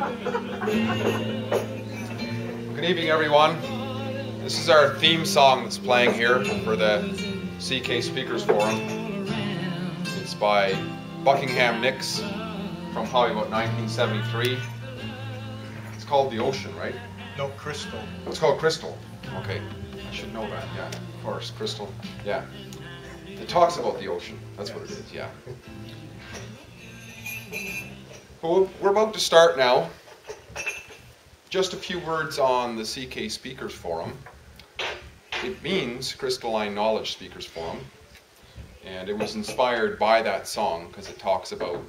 Good evening, everyone. This is our theme song that's playing here for the CK Speakers Forum. It's by Buckingham Nicks from probably about 1973. It's called The Ocean, right? No, Crystal. It's called Crystal. Okay, I should know that, yeah. Of course, Crystal, yeah. It talks about the ocean, that's what it is, yeah. Well, we're about to start now. Just a few words on the CK Speakers Forum. It means Crystalline Knowledge Speakers Forum, and it was inspired by that song because it talks about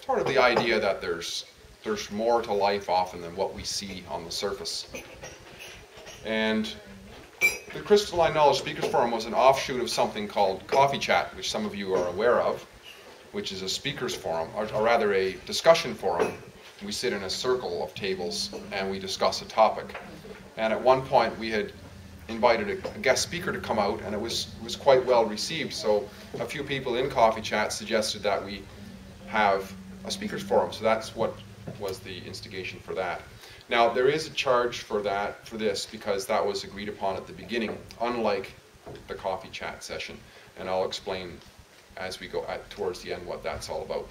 sort of the idea that there's more to life often than what we see on the surface. And the Crystalline Knowledge Speakers Forum was an offshoot of something called Coffee Chat, which some of you are aware of, which is a speakers forum, or rather a discussion forum. We sit in a circle of tables and we discuss a topic. And at one point we had invited a guest speaker to come out, and it was quite well received. So a few people in Coffee Chat suggested that we have a speakers forum. So that's what was the instigation for that. Now there is a charge for this, because that was agreed upon at the beginning, unlike the Coffee Chat session. And I'll explain as we go towards the end what that's all about.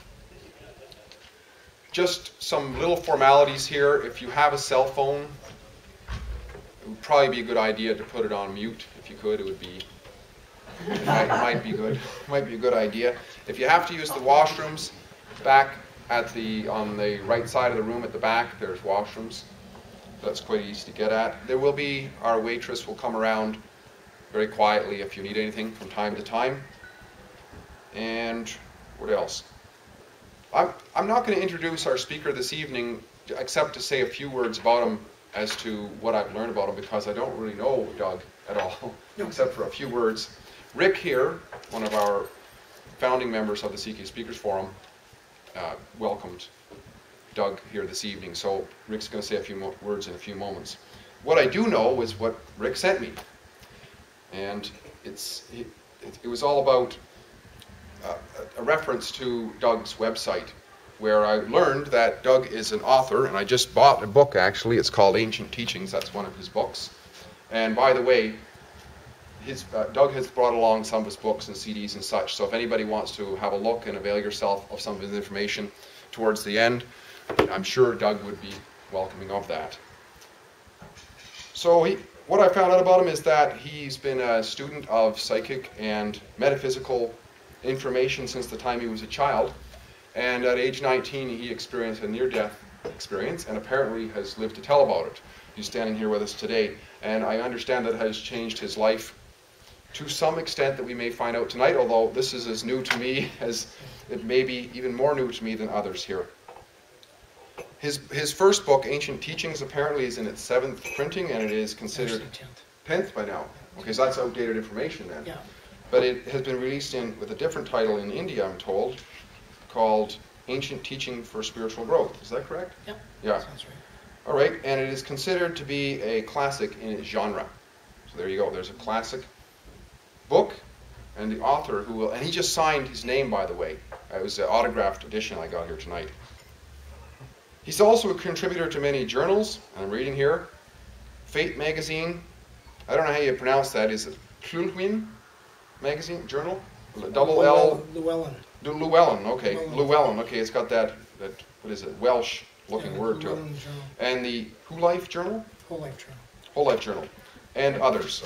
Just some little formalities here. If you have a cell phone, it would probably be a good idea to put it on mute. If you could, it might be good. Might be a good idea. If you have to use the washrooms, back on the right side of the room at the back, there's washrooms. That's quite easy to get at. There will be, our waitress will come around very quietly if you need anything from time to time. And what else? I'm not going to introduce our speaker this evening, except to say a few words about him as to what I've learned about him, because I don't really know Doug at all, except for a few words. Rick here, one of our founding members of the CK Speakers Forum, welcomed Doug here this evening, so Rick's going to say a few words in a few moments. What I do know is what Rick sent me, and it was all about a reference to Doug's website, where I learned that Doug is an author, and I just bought a book actually. It's called Ancient Teachings. That's one of his books. And by the way, Doug has brought along some of his books and CDs and such, so if anybody wants to have a look and avail yourself of some of his information towards the end, I'm sure Doug would be welcoming of that. So what I found out about him is that he's been a student of psychic and metaphysical information since the time he was a child, and at age 19 he experienced a near-death experience and apparently has lived to tell about it. He's standing here with us today, and I understand that it has changed his life to some extent that we may find out tonight, although this is as new to me as it may be even more new to me than others here. His first book, Ancient Teachings, apparently is in its 7th printing, and it is considered 10th by now. Okay, so that's outdated information then. Yeah. But it has been released with a different title in India, I'm told, called Ancient Teaching for Spiritual Growth. Is that correct? Yep. Yeah. Sounds right. All right, and it is considered to be a classic in its genre. So there you go. There's a classic book, and the author and he just signed his name, by the way. It was an autographed edition I got here tonight. He's also a contributor to many journals, and I'm reading here. Fate magazine. I don't know how you pronounce that. Is it Llewellyn magazine, journal? Double L. Llewellyn. Llewellyn, okay. Llewellyn, okay. It's got that what is it, Welsh-looking word to it. Journal. And the Wholife Journal? Wholife Journal. Wholife Journal. And others.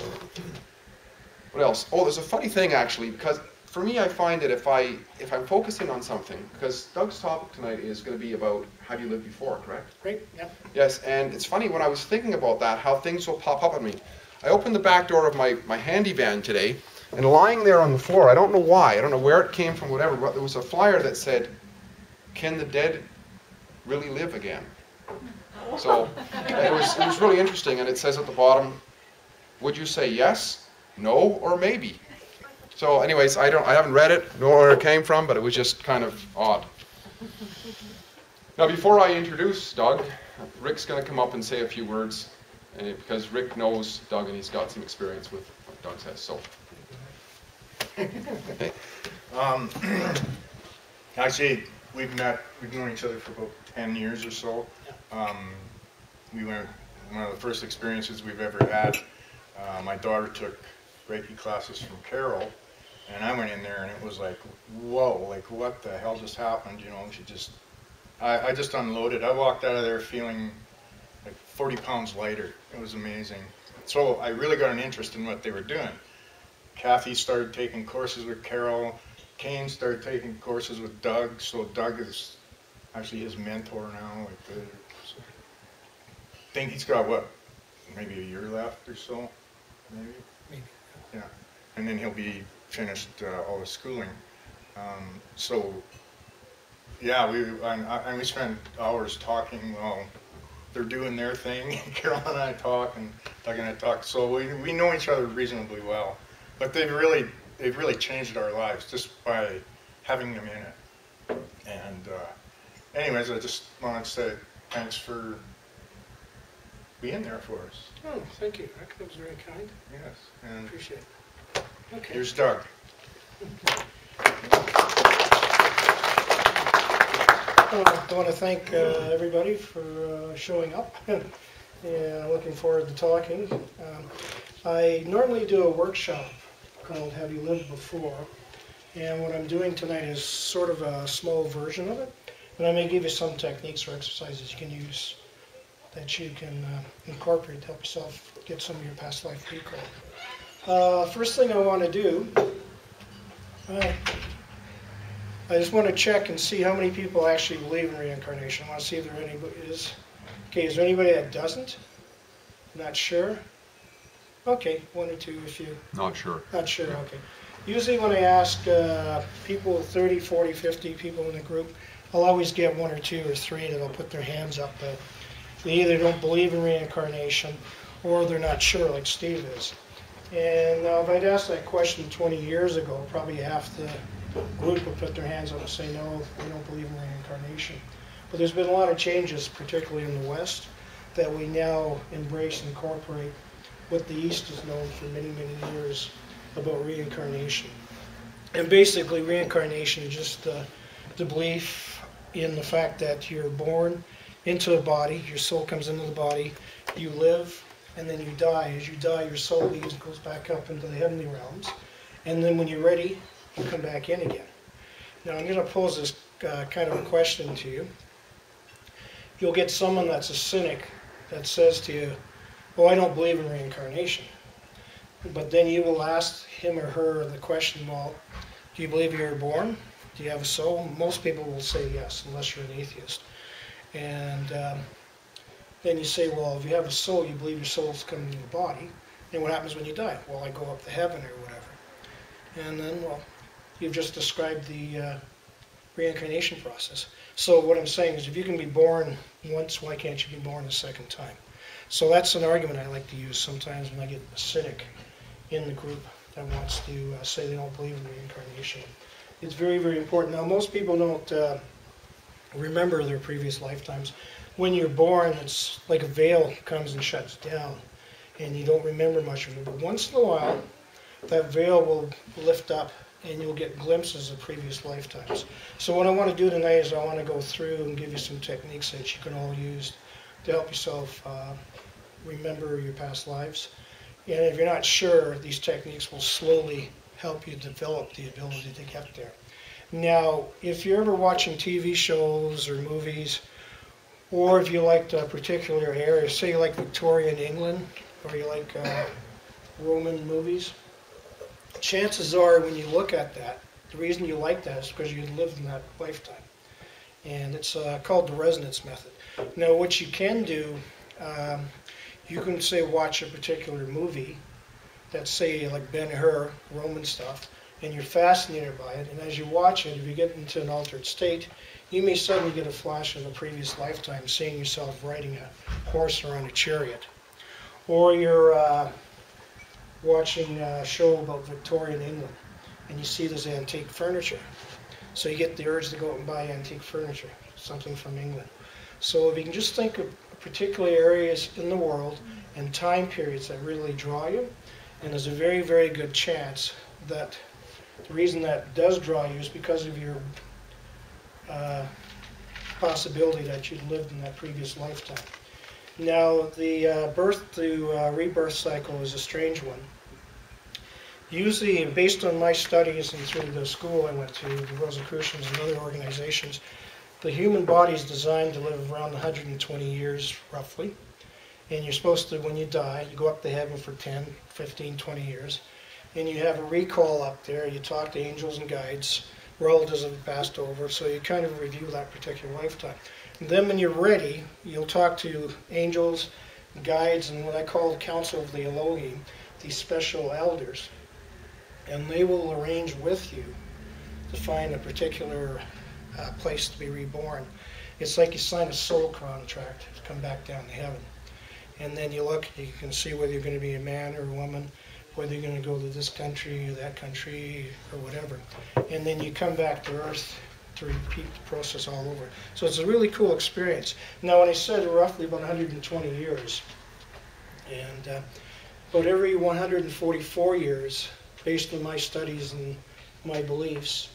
What else? Oh, there's a funny thing, actually, because for me, I find that if I'm focusing on something, because Doug's topic tonight is going to be about have you lived before, correct? Great, yeah. Yes, and it's funny, when I was thinking about that, how things will pop up at me. I opened the back door of my handy van today, and lying there on the floor, I don't know why, I don't know where it came from, whatever, but there was a flyer that said, "Can the dead really live again?" So it was really interesting, and it says at the bottom, would you say yes, no, or maybe? So anyways, I haven't read it, nor where it came from, but it was just kind of odd. Now before I introduce Doug, Rick's going to come up and say a few words, because Rick knows Doug and he's got some experience with what Doug says. So. Actually, we've known each other for about 10 years or so. We went, one of the first experiences we've ever had, my daughter took Reiki classes from Carol, and I went in there and it was like, whoa, like what the hell just happened, you know, she just, I just unloaded. I walked out of there feeling like 40 pounds lighter. It was amazing. So I really got an interest in what they were doing. Kathy started taking courses with Carol. Kane started taking courses with Doug. So Doug is actually his mentor now. I think he's got, what, maybe a year left or so? Maybe? Maybe. Yeah. And then he'll be finished all his schooling. So, yeah, we spent hours talking. Well, they're doing their thing. Carol and I talk, and Doug and I talk. So we know each other reasonably well. But they've really changed our lives just by having them in it. And anyways, I just wanted to say thanks for being there for us. Oh, thank you. That was very kind. Yes. And Appreciate it. Okay. here's Doug. I want to thank everybody for showing up. Yeah, looking forward to talking. I normally do a workshop called Have You Lived Before? And what I'm doing tonight is sort of a small version of it. And I may give you some techniques or exercises you can use that you can incorporate to help yourself get some of your past life recall. First thing I want to do, I just want to check and see how many people actually believe in reincarnation. I want to see if there anybody is. Okay, is there anybody that doesn't? Not sure? Okay, one or two if you... Not sure. Not sure, okay. Usually when I ask people, 30, 40, 50 people in the group, I'll always get one or two or three that'll put their hands up. They either don't believe in reincarnation or they're not sure, like Steve is. And if I'd asked that question 20 years ago, probably half the group would put their hands up and say, no, we don't believe in reincarnation. But there's been a lot of changes, particularly in the West, that we now embrace and incorporate what the East has known for many, many years about reincarnation. And basically, reincarnation is just the belief in the fact that you're born into a body, your soul comes into the body, you live, and then you die. As you die, your soul leaves and goes back up into the heavenly realms. And then when you're ready, you come back in again. Now, I'm going to pose this kind of a question to you. You'll get someone that's a cynic that says to you, oh, I don't believe in reincarnation. But then you will ask him or her the question, well, do you believe you're born? Do you have a soul? Most people will say yes, unless you're an atheist. And then you say, well, if you have a soul, you believe your soul's coming in your body. And what happens when you die? Well, I go up to heaven or whatever. And then, well, you've just described the reincarnation process. So what I'm saying is if you can be born once, why can't you be born a second time? So that's an argument I like to use sometimes when I get a cynic in the group that wants to say they don't believe in reincarnation. It's very, very important. Now, most people don't remember their previous lifetimes. When you're born, it's like a veil comes and shuts down, and you don't remember much of it. But once in a while, that veil will lift up, and you'll get glimpses of previous lifetimes. So what I want to do tonight is I want to go through and give you some techniques that you can all use to help yourself remember your past lives. And if you're not sure, these techniques will slowly help you develop the ability to get there. Now, if you're ever watching TV shows or movies, or if you like a particular area, say you like Victorian England, or you like Roman movies, chances are when you look at that, the reason you like that is because you lived in that lifetime. And it's called the resonance method. Now, what you can do, you can say watch a particular movie that's say like Ben-Hur, Roman stuff, and you're fascinated by it, and as you watch it, if you get into an altered state, you may suddenly get a flash of a previous lifetime, seeing yourself riding a horse or on a chariot. Or you're watching a show about Victorian England, and you see this antique furniture. So you get the urge to go out and buy antique furniture, something from England. So if you can just think of particular areas in the world and time periods that really draw you, and there's a very, very good chance that the reason that does draw you is because of your possibility that you'd lived in that previous lifetime. Now, the birth to rebirth cycle is a strange one. Usually, based on my studies and through the school I went to, the Rosicrucians and other organizations, the human body is designed to live around 120 years, roughly. And you're supposed to, when you die, you go up to heaven for 10, 15, 20 years. And you have a recall up there. You talk to angels and guides, relatives have passed over, so you kind of review that particular lifetime. And then when you're ready, you'll talk to angels, guides, and what I call the Council of the Elohim, these special elders. And they will arrange with you to find a particular place to be reborn. It's like you sign a soul contract to come back down to heaven. And then you look, you can see whether you're going to be a man or a woman, whether you're going to go to this country or that country or whatever. And then you come back to Earth to repeat the process all over. So it's a really cool experience. Now, when I said roughly about 120 years, and about every 144 years, based on my studies and my beliefs,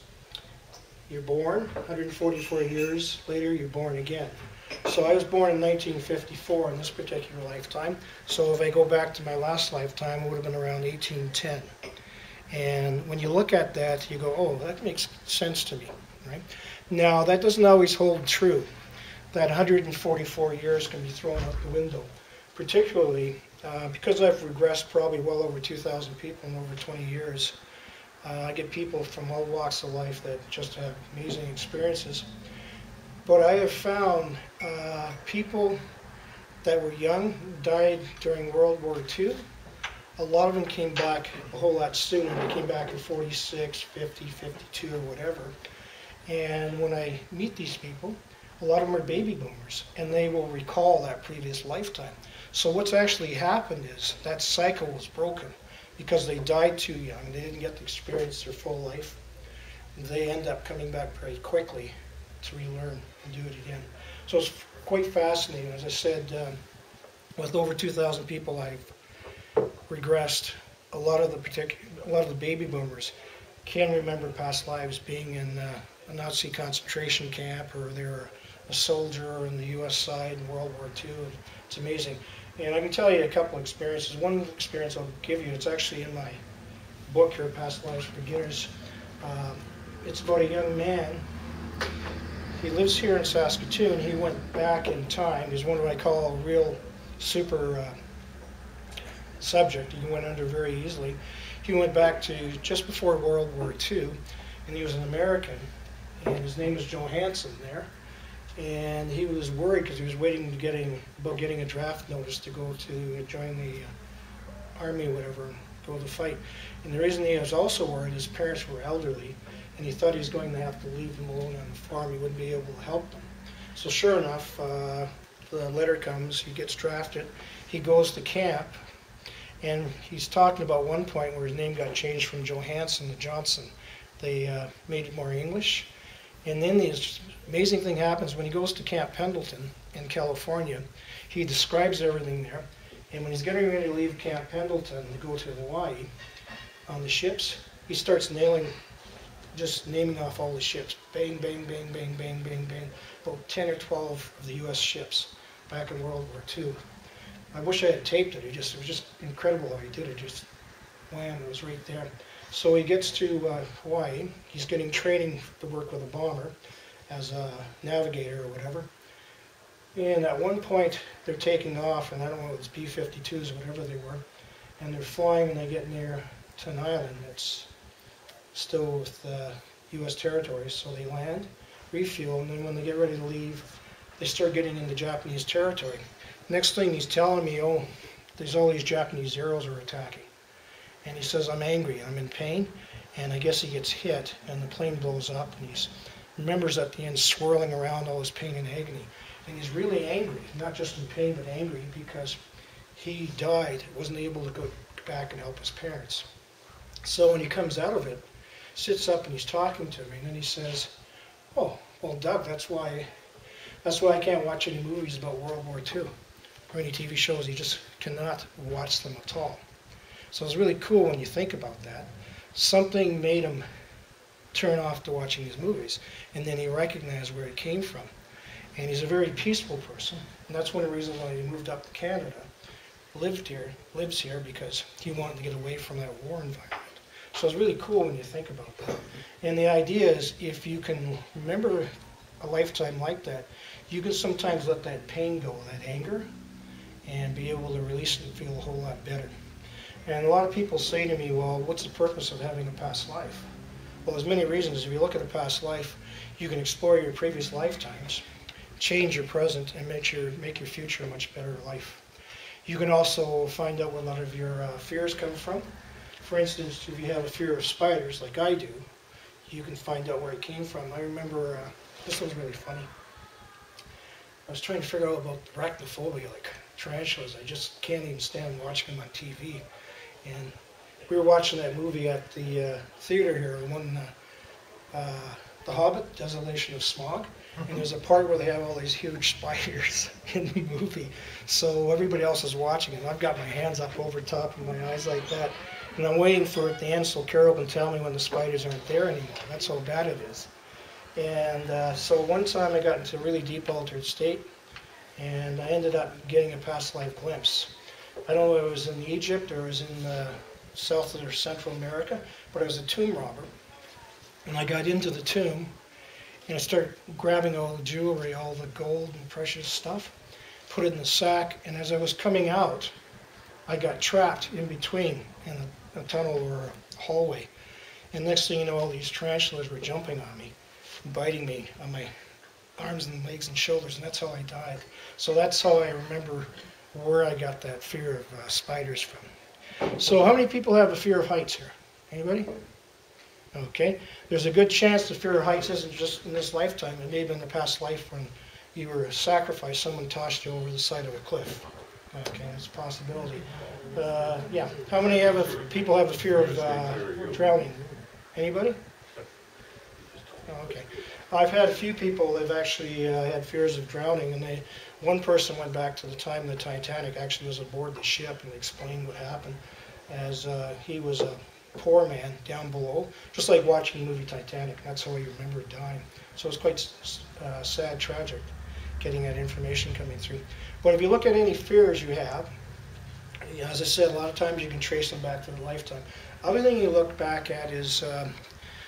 you're born, 144 years later, you're born again. So I was born in 1954 in this particular lifetime. So if I go back to my last lifetime, it would have been around 1810. And when you look at that, you go, oh, that makes sense to me, right? Now, that doesn't always hold true. That 144 years can be thrown out the window, particularly because I've regressed probably well over 2,000 people in over 20 years. I get people from all walks of life that just have amazing experiences. But I have found people that were young, died during World War II. A lot of them came back a whole lot sooner. They came back in 46, 50, 52, or whatever. And when I meet these people, a lot of them are baby boomers, and they will recall that previous lifetime. So what's actually happened is that cycle was broken because they died too young. They didn't get to experience their full life. They end up coming back very quickly to relearn and do it again. So it's quite fascinating. As I said, with over 2,000 people, I've regressed. A lot of the baby boomers can remember past lives being in a Nazi concentration camp, or they were a soldier on the U.S. side in World War II. And it's amazing. And I can tell you a couple of experiences. One experience I'll give you, it's actually in my book here, Past Lives for Beginners. It's about a young man. He lives here in Saskatoon. He went back in time. He's one of what I call a real super subject. He went under very easily. He went back to just before World War II, and he was an American, and his name was Johansson there. And he was worried because he was waiting to getting a draft notice to go to join the army or whatever, and go to fight. And the reason he was also worried, his parents were elderly, and he thought he was going to have to leave them alone on the farm. He wouldn't be able to help them. So sure enough, the letter comes, he gets drafted, he goes to camp, and he's talking about one point where his name got changed from Johansson to Johnson. They made it more English. And then this amazing thing happens when he goes to Camp Pendleton in California. He describes everything there. And when he's getting ready to leave Camp Pendleton to go to Hawaii, on the ships, he starts just naming off all the ships. Bang, bang, bang, bang, bang, bang, bang. About 10 or 12 of the U.S. ships back in World War II. I wish I had taped it. It was just incredible how he did it. Just wham, it was right there. So he gets to Hawaii. He's getting training to work with a bomber as a navigator or whatever. And at one point, they're taking off, and I don't know if it's B-52s or whatever they were, and they're flying, and they get near to an island that's still with U.S. territory. So they land, refuel, and then when they get ready to leave, they start getting into Japanese territory. Next thing he's telling me, oh, there's all these Japanese Zeros are attacking. And he says, I'm angry, I'm in pain, and I guess he gets hit, and the plane blows up, and he remembers at the end swirling around all his pain and agony. And he's really angry, not just in pain, but angry because he died, wasn't able to go back and help his parents. So when he comes out of it, sits up and he's talking to me, and then he says, oh, well, Doug, that's why I can't watch any movies about World War II, or any TV shows. He just cannot watch them at all. So it's really cool when you think about that. Something made him turn off to watching these movies, and then he recognized where it came from. And he's a very peaceful person. And that's one of the reasons why he moved up to Canada, lives here because he wanted to get away from that war environment. So it's really cool when you think about that. And the idea is, if you can remember a lifetime like that, you can sometimes let that pain go, that anger, and be able to release it and feel a whole lot better. And a lot of people say to me, well, what's the purpose of having a past life? Well, there's many reasons. If you look at a past life, you can explore your previous lifetimes, change your present, and make your future a much better life. You can also find out where a lot of your fears come from. For instance, if you have a fear of spiders, like I do, you can find out where it came from. I remember, this one's really funny. I was trying to figure out about arachnophobia, like tarantulas. I just can't even stand watching them on TV. And we were watching that movie at the theater here, the one, The Hobbit, Desolation of Smaug. And there's a part where they have all these huge spiders in the movie. So everybody else is watching, and I've got my hands up over top of my eyes like that. And I'm waiting for it to end so Carol can tell me when the spiders aren't there anymore. That's how bad it is. And so one time I got into a really deep altered state, and I ended up getting a past life glimpse. I don't know if it was in Egypt or it was in South or Central America, but I was a tomb robber. And I got into the tomb, and I started grabbing all the jewelry, all the gold and precious stuff, put it in the sack, and as I was coming out, I got trapped in between in a tunnel or a hallway. And next thing you know, all these tarantulas were jumping on me, biting me on my arms and legs and shoulders, and that's how I died. So that's how I remember where I got that fear of spiders from. So how many people have a fear of heights here? Anybody? Okay. There's a good chance the fear of heights isn't just in this lifetime. It may have been the past life when you were sacrificed, someone tossed you over the side of a cliff. Okay, that's a possibility. Yeah. How many people have a fear of drowning? Anybody? Oh, okay. I've had a few people that have actually had fears of drowning, and one person went back to the time the Titanic actually was aboard the ship and explained what happened, as he was a poor man down below, just like watching the movie Titanic. That's how he remembered dying. So it's quite sad, tragic, getting that information coming through. But if you look at any fears you have, as I said, a lot of times you can trace them back to the lifetime. Other thing you look back at is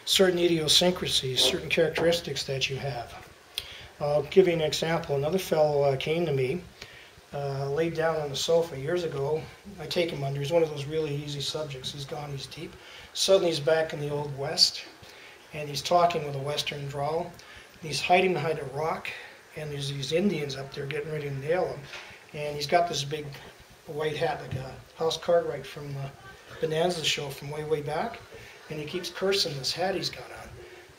certain idiosyncrasies, certain characteristics that you have. I'll give you an example. Another fellow came to me, laid down on the sofa years ago. I take him under. He's one of those really easy subjects. He's gone, he's deep. Suddenly he's back in the Old West, and he's talking with a Western drawl. He's hiding behind a rock, and there's these Indians up there getting ready to nail him. And he's got this big white hat, like a House Cartwright from the Bonanza show from way, way back. And he keeps cursing this hat he's got on.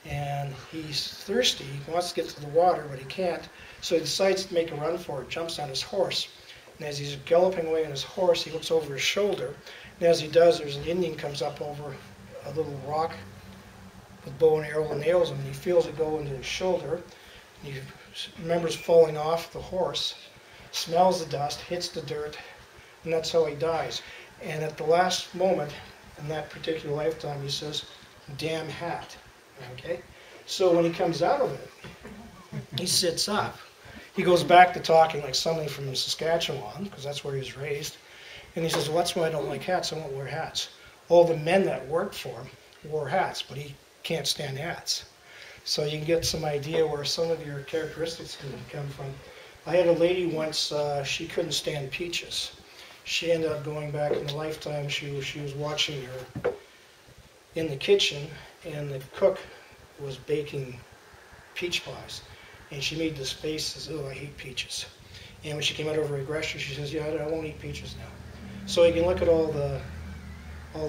And he's thirsty. He wants to get to the water, but he can't. So he decides to make a run for it, jumps on his horse. And as he's galloping away on his horse, he looks over his shoulder. And as he does, there's an Indian comes up over a little rock with bow and arrow and nails him. And he feels it go into his shoulder. And he remembers falling off the horse, smells the dust, hits the dirt, and that's how he dies. And at the last moment in that particular lifetime, he says, "Damn hat." Okay? So when he comes out of it, he sits up. He goes back to talking like somebody from Saskatchewan, because that's where he was raised. And he says, "Well, that's why I don't like hats. I won't wear hats." All the men that worked for him wore hats, but he can't stand hats. So you can get some idea where some of your characteristics can come from. I had a lady once, she couldn't stand peaches. She ended up going back in the lifetime. She was watching her in the kitchen, and the cook was baking peach pies. And she made this face, says, "Oh, I hate peaches." And when she came out of her regression, she says, "Yeah, I won't eat peaches now." So you can look at all the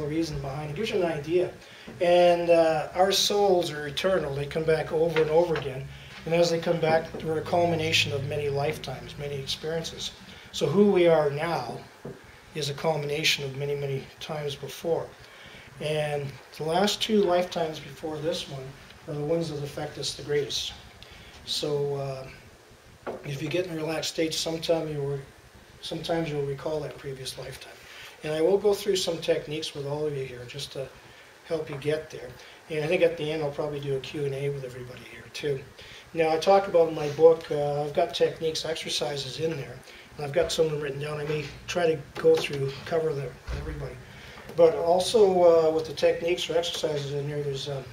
reason behind it. It gives you an idea. And our souls are eternal. They come back over and over again. And as they come back, we're a culmination of many lifetimes, many experiences. So who we are now is a culmination of many, many times before. And the last two lifetimes before this one are the ones that affect us the greatest. So if you get in a relaxed state, sometimes you'll recall that previous lifetime. And I will go through some techniques with all of you here just to help you get there. And I think at the end I'll probably do a Q&A with everybody here too. Now, I talk about in my book, I've got techniques, exercises in there, and I've got some of them written down. I may try to go through, cover everybody. But also with the techniques or exercises in there, there's a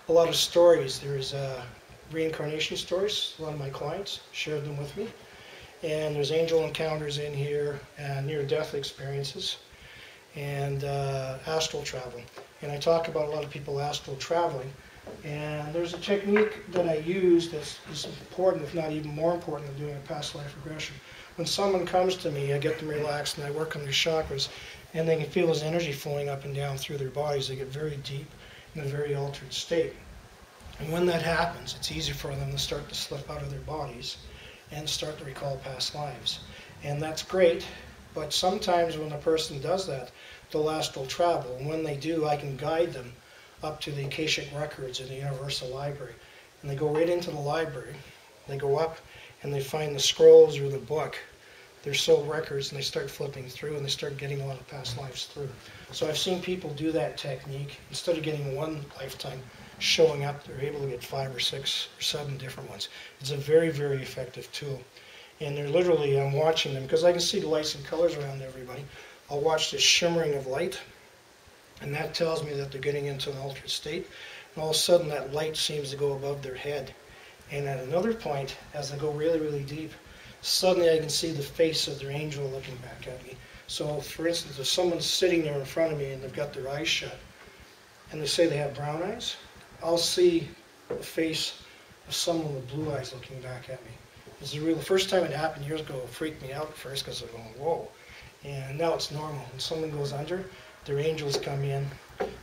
lot of stories. There's reincarnation stories. A lot of my clients shared them with me. And there's angel encounters in here, near-death experiences, and astral travel. And I talk about a lot of people astral traveling. And there's a technique that I use that's important, if not even more important than doing a past life regression. When someone comes to me, I get them relaxed and I work on their chakras, and they can feel this energy flowing up and down through their bodies. They get very deep in a very altered state. And when that happens, it's easy for them to start to slip out of their bodies and start to recall past lives. And that's great, but sometimes when a person does that, they'll astral travel. And when they do, I can guide them up to the Akashic Records in the Universal Library. And they go right into the library. They go up and they find the scrolls or the book. They're soul records, and they start flipping through and they start getting a lot of past lives through. So I've seen people do that technique. Instead of getting one lifetime showing up, they're able to get 5 or 6 or 7 different ones. It's a very, very effective tool. And they're literally, I'm watching them, because I can see the lights and colors around everybody. I'll watch this shimmering of light, and that tells me that they're getting into an altered state. And all of a sudden that light seems to go above their head. And at another point, as I go really, really deep, suddenly I can see the face of their angel looking back at me. So for instance, if someone's sitting there in front of me and they've got their eyes shut, and they say they have brown eyes, I'll see the face of someone with blue eyes looking back at me. The first time it happened years ago, it freaked me out at first because I'm going, whoa. And now it's normal. When someone goes under, their angels come in,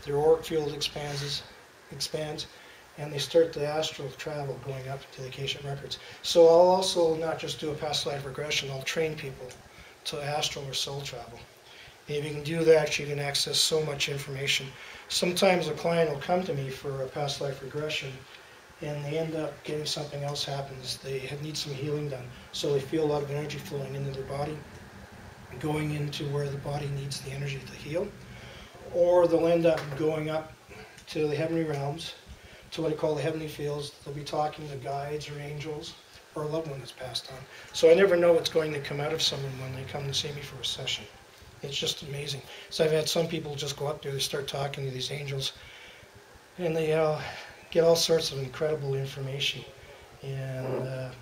their auric field expands, and they start the astral travel going up to the Akashic Records. So I'll also not just do a past life regression, I'll train people to astral or soul travel. And if you can do that, you can access so much information. Sometimes a client will come to me for a past life regression, and they end up getting something else happens. They need some healing done. So they feel a lot of energy flowing into their body, going into where the body needs the energy to heal. Or they'll end up going up to the heavenly realms, to what I call the heavenly fields. They'll be talking to guides or angels or a loved one that's passed on. So I never know what's going to come out of someone when they come to see me for a session. It's just amazing. So I've had some people just go up there, they start talking to these angels, and they get all sorts of incredible information, and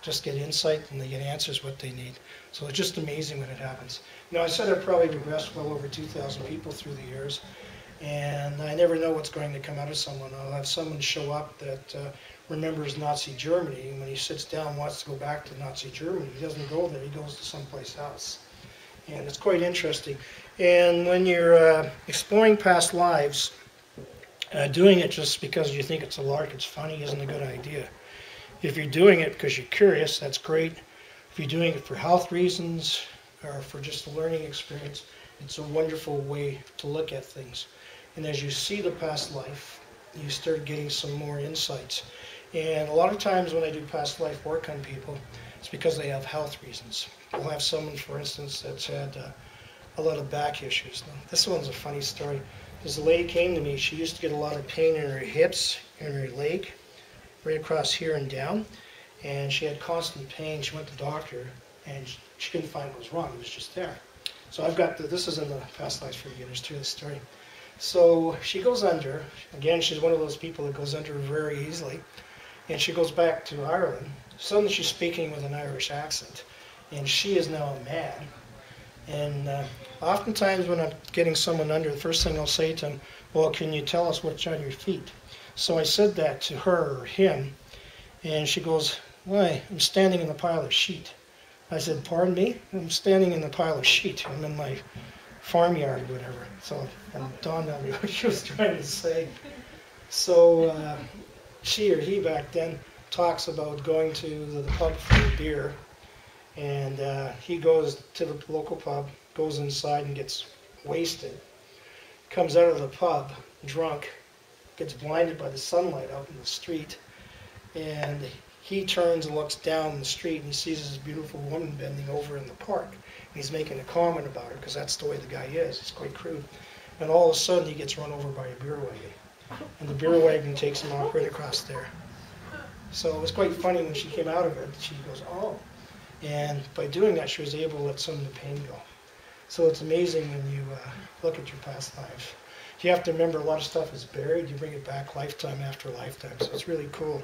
just get insight, and they get answers what they need. So it's just amazing when it happens. I said I've probably regressed well over 2,000 people through the years, and I never know what's going to come out of someone. I'll have someone show up that remembers Nazi Germany, and when he sits down wants to go back to Nazi Germany, he doesn't go there, he goes to someplace else. And it's quite interesting. And when you're exploring past lives, doing it just because you think it's a lark, it's funny, isn't a good idea. If you're doing it because you're curious, that's great. If you're doing it for health reasons or for just a learning experience, it's a wonderful way to look at things. And as you see the past life, you start getting some more insights. And a lot of times when I do past life work on people, it's because they have health reasons. We'll have someone, for instance, that's had a lot of back issues. Now, this one's a funny story. This lady came to me, she used to get a lot of pain in her hips, in her leg, right across here and down. And she had constant pain. She went to the doctor, and she couldn't find what was wrong. It was just there. So I've got this is in the Past Lives for Beginners too, the story. So she goes under. Again, she's one of those people that goes under very easily. And she goes back to Ireland. Suddenly she's speaking with an Irish accent. And she is now a man. And oftentimes when I'm getting someone under, the first thing I'll say to them, well, can you tell us what's on your feet? So I said that to her or him. And she goes, why? I'm standing in a pile of sheet. I said, pardon me? I'm standing in a pile of sheet. I'm in my farmyard or whatever. So it dawned on me what she was trying to say. So she or he back then talks about going to the pub for a beer. And he goes to the local pub, goes inside and gets wasted. Comes out of the pub drunk, gets blinded by the sunlight out in the street. And he turns and looks down the street and he sees this beautiful woman bending over in the park. And he's making a comment about her because that's the way the guy is. He's quite crude. And all of a sudden he gets run over by a beer wagon. And the beer wagon takes him off right across there. So it was quite funny when she came out of it. She goes, oh. And by doing that, she was able to let some of the pain go. So it's amazing when you look at your past lives. You have to remember a lot of stuff is buried. You bring it back lifetime after lifetime. So it's really cool.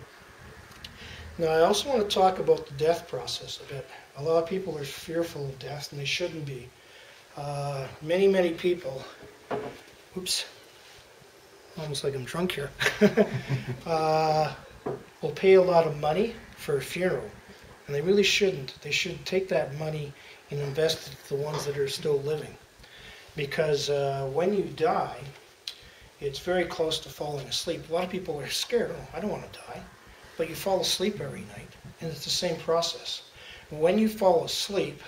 Now, I also want to talk about the death process a bit. A lot of people are fearful of death, and they shouldn't be. Many people, oops, almost like I'm drunk here, will pay a lot of money for a funeral, and they really shouldn't. They should take that money and invest it in the ones that are still living. Because when you die, it's very close to falling asleep. A lot of people are scared, oh, I don't want to die. But you fall asleep every night, and it's the same process. When you fall asleep,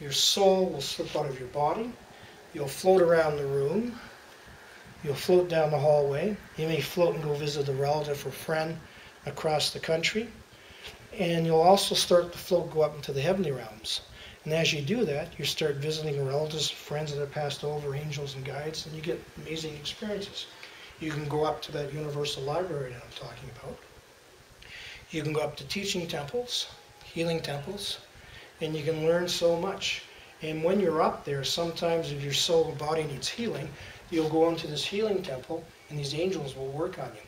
your soul will slip out of your body, you'll float around the room, you'll float down the hallway, you may float and go visit a relative or friend across the country, and you'll also start to float, go up into the heavenly realms. And as you do that, you start visiting relatives, friends that have passed over, angels and guides, and you get amazing experiences. You can go up to that universal library that I'm talking about. You can go up to teaching temples, healing temples, and you can learn so much. And when you're up there, sometimes if your soul and body needs healing, you'll go into this healing temple and these angels will work on you.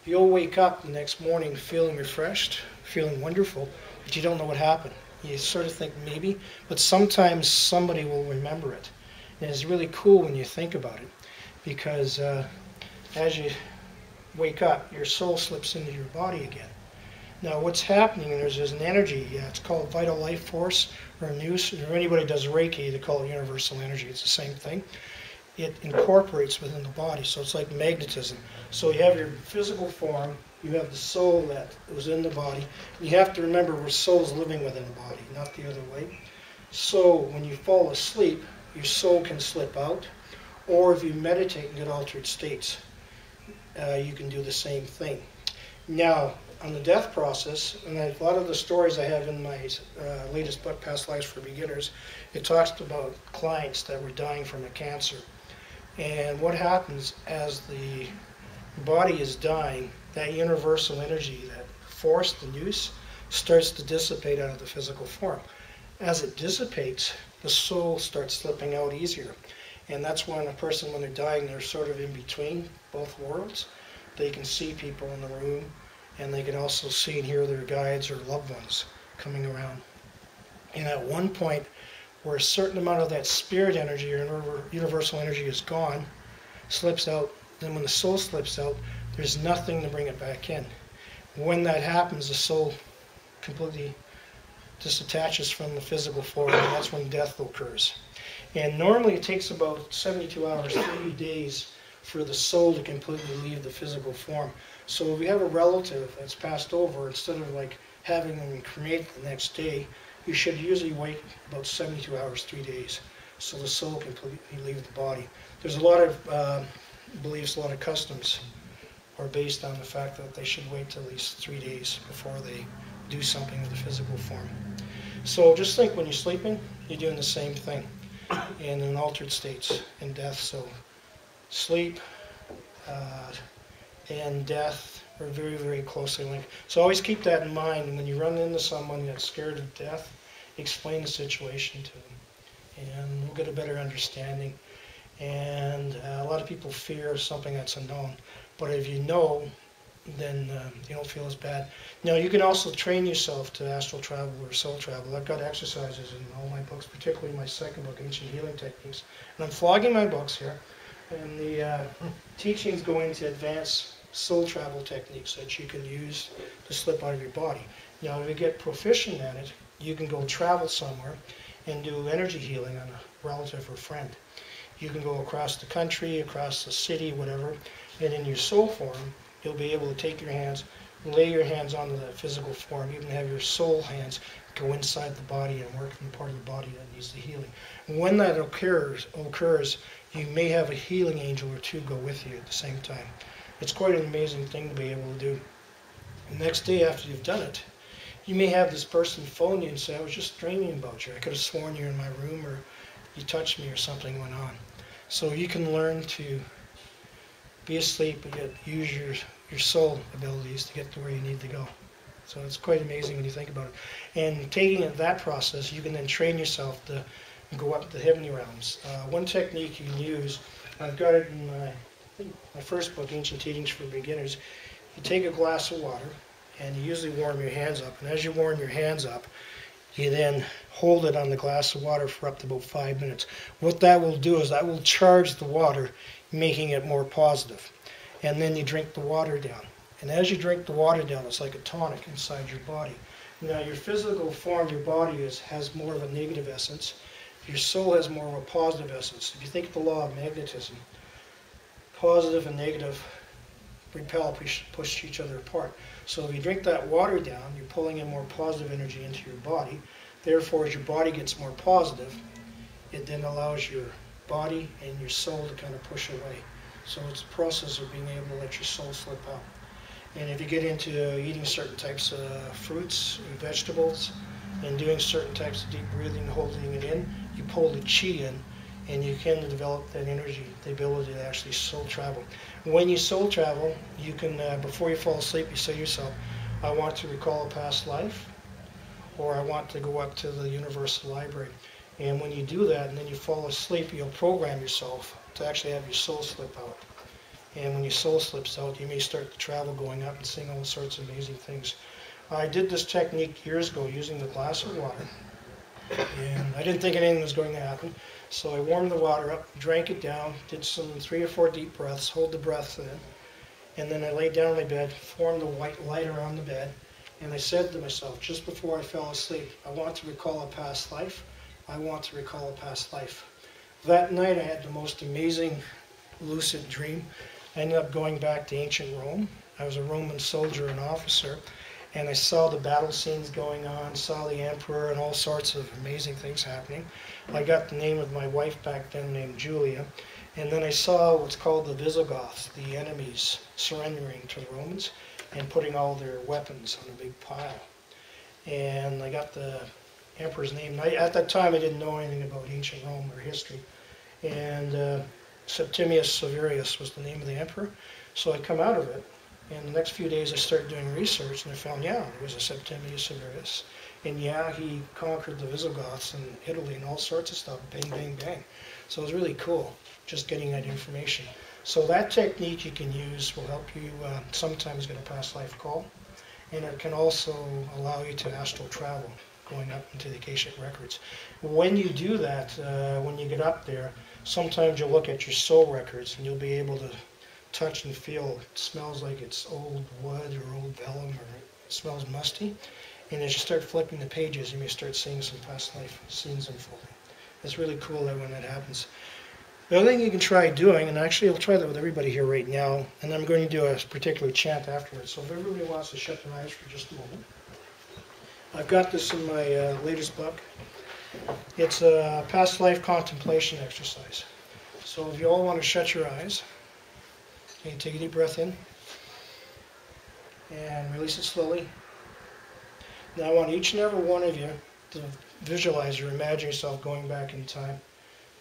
You'll wake up the next morning feeling refreshed, feeling wonderful, but you don't know what happened. You sort of think maybe, but sometimes somebody will remember it. And it's really cool when you think about it, because as you wake up, your soul slips into your body again. Now what's happening, there's an energy, it's called vital life force, or nous, or anybody does Reiki, they call it universal energy, it's the same thing. It incorporates within the body, so it's like magnetism. So you have your physical form, you have the soul that was in the body. You have to remember where soul's living within the body, not the other way. So when you fall asleep, your soul can slip out, or if you meditate and get altered states, you can do the same thing. Now, on the death process, and a lot of the stories I have in my latest book, Past Lives for Beginners, it talks about clients that were dying from a cancer. And what happens as the body is dying, that universal energy, that force, the nous, starts to dissipate out of the physical form. As it dissipates, the soul starts slipping out easier. And that's when a person, when they're dying, they're sort of in between both worlds. They can see people in the room, and they can also see and hear their guides or loved ones coming around. And at one point, where a certain amount of that spirit energy or universal energy is gone, slips out, then when the soul slips out, there's nothing to bring it back in. When that happens, the soul completely disattaches from the physical form, and that's when death occurs. And normally it takes about 72 hours, 30 days for the soul to completely leave the physical form. So if you have a relative that's passed over, instead of like having them cremated the next day, you should usually wait about 72 hours, 3 days, so the soul can completely leave the body. There's a lot of beliefs, a lot of customs are based on the fact that they should wait till at least 3 days before they do something with the physical form. So just think when you're sleeping, you're doing the same thing in altered states in death. So sleep and death are very, very closely linked. So always keep that in mind. And when you run into someone that's scared of death, explain the situation to them, and we'll get a better understanding. And a lot of people fear something that's unknown, but if you know, then you don't feel as bad. Now, you can also train yourself to astral travel or soul travel. I've got exercises in all my books, particularly my second book, Ancient Healing Techniques. And I'm flogging my books here, and the teachings go into advanced soul travel techniques that you can use to slip out of your body. Now, if you get proficient at it, you can go travel somewhere and do energy healing on a relative or friend. You can go across the country, across the city, whatever, and in your soul form, you'll be able to take your hands, lay your hands onto that physical form, even have your soul hands go inside the body and work in the part of the body that needs the healing. When that occurs, you may have a healing angel or two go with you at the same time. It's quite an amazing thing to be able to do. The next day after you've done it, you may have this person phone you and say, I was just dreaming about you. I could have sworn you were in my room, or you touched me, or something went on. So you can learn to be asleep and use your your soul abilities to get to where you need to go. So it's quite amazing when you think about it. And taking it that process, you can then train yourself to go up to the heavenly realms. One technique you can use, I've got it in my first book, Ancient Teachings for Beginners. You take a glass of water and you usually warm your hands up. And as you warm your hands up, you then hold it on the glass of water for up to about 5 minutes. What that will do is that will charge the water, making it more positive. And then you drink the water down. And as you drink the water down, it's like a tonic inside your body. Now your physical form, your body has more of a negative essence. Your soul has more of a positive essence. If you think of the law of magnetism, positive and negative repel, push each other apart. So if you drink that water down, you're pulling in more positive energy into your body. Therefore, as your body gets more positive, it then allows your body and your soul to kind of push away. So it's a process of being able to let your soul slip out. And if you get into eating certain types of fruits and vegetables and doing certain types of deep breathing, holding it in, you pull the chi in, and you can develop that energy, the ability to actually soul travel. When you soul travel, you can, before you fall asleep, you say to yourself, I want to recall a past life, or I want to go up to the Universal Library. And when you do that and then you fall asleep, you'll program yourself to actually have your soul slip out. And when your soul slips out, you may start to travel going up and seeing all sorts of amazing things. I did this technique years ago using the glass of water. And I didn't think anything was going to happen. So I warmed the water up, drank it down, did some 3 or 4 deep breaths, hold the breath in. And then I laid down on my bed, formed a white light around the bed. And I said to myself, just before I fell asleep, I want to recall a past life. I want to recall a past life. That night I had the most amazing lucid dream. I ended up going back to ancient Rome. I was a Roman soldier and officer, and I saw the battle scenes going on, saw the emperor and all sorts of amazing things happening. I got the name of my wife back then named Julia, and then I saw what's called the Visigoths, the enemies, surrendering to the Romans and putting all their weapons on a big pile. And I got the emperor's name. At that time I didn't know anything about ancient Rome or history. And Septimius Severus was the name of the emperor. So I come out of it, and the next few days I started doing research, and I found, yeah, there was a Septimius Severus. And yeah, he conquered the Visigoths in Italy and all sorts of stuff, bang, bang, bang. So it was really cool, just getting that information. So that technique you can use will help you sometimes get a past life call. And it can also allow you to astral travel, going up into the Akashic records. When you do that, when you get up there, sometimes you'll look at your soul records and you'll be able to touch and feel. It smells like it's old wood or old vellum, or it smells musty. And as you start flipping the pages, you may start seeing some past life scenes unfolding. It's really cool that when that happens. The other thing you can try doing, and actually I'll try that with everybody here right now, and I'm going to do a particular chant afterwards. So if everybody wants to shut their eyes for just a moment. I've got this in my latest book. It's a past life contemplation exercise. So if you all want to shut your eyes, okay, take a deep breath in and release it slowly. Now I want each and every one of you to visualize or imagine yourself going back in time.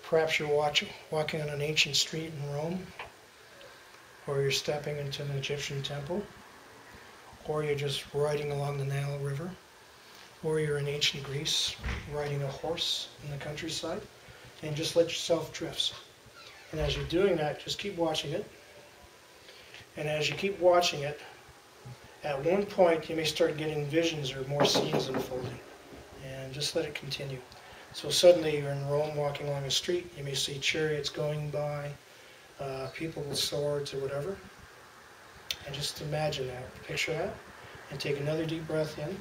Perhaps you're walking on an ancient street in Rome, or you're stepping into an Egyptian temple, or you're just riding along the Nile River, or you're in ancient Greece riding a horse in the countryside, and just let yourself drift. And as you're doing that, just keep watching it. And as you keep watching it, at one point you may start getting visions or more scenes unfolding. And just let it continue. So suddenly you're in Rome walking along a street, you may see chariots going by, people with swords or whatever. And just imagine that, picture that, and take another deep breath in.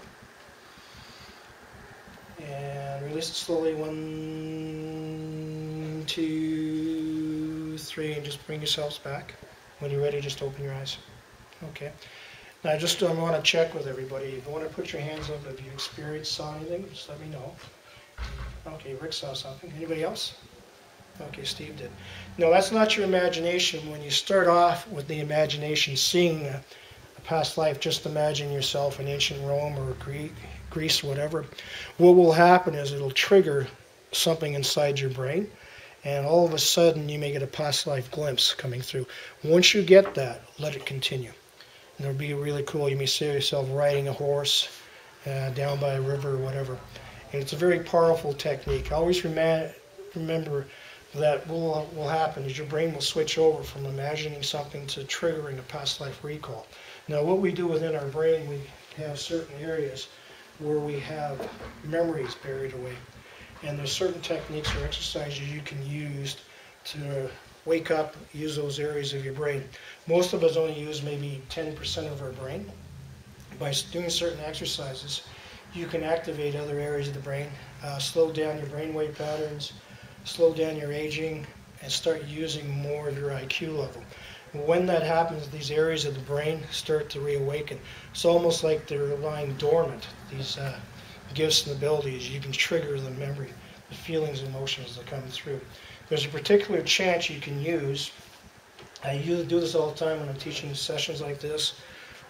And release it slowly, 1, 2, 3, and just bring yourselves back. When you're ready, just open your eyes. Okay. Now I want to check with everybody. If you want to put your hands up, if you saw anything, just let me know. Okay, Rick saw something. Anybody else? Okay, Steve did. No, that's not your imagination. When you start off with the imagination, seeing a past life, just imagine yourself in ancient Rome or Greece or whatever. What will happen is it'll trigger something inside your brain, and all of a sudden you may get a past life glimpse coming through. Once you get that, let it continue. And it'll be really cool. You may see yourself riding a horse down by a river or whatever. And it's a very powerful technique. Always remember that what will happen is your brain will switch over from imagining something to triggering a past life recall. Now what we do within our brain, we have certain areas where we have memories buried away. And there's certain techniques or exercises you can use to wake up, use those areas of your brain. Most of us only use maybe 10% of our brain. By doing certain exercises, you can activate other areas of the brain, slow down your brainwave patterns, slow down your aging, and start using more of your IQ level. When that happens, these areas of the brain start to reawaken. It's almost like they're lying dormant, these gifts and abilities. You can trigger the memory, the feelings, emotions that come through. There's a particular chant you can use. I usually do this all the time when I'm teaching sessions like this,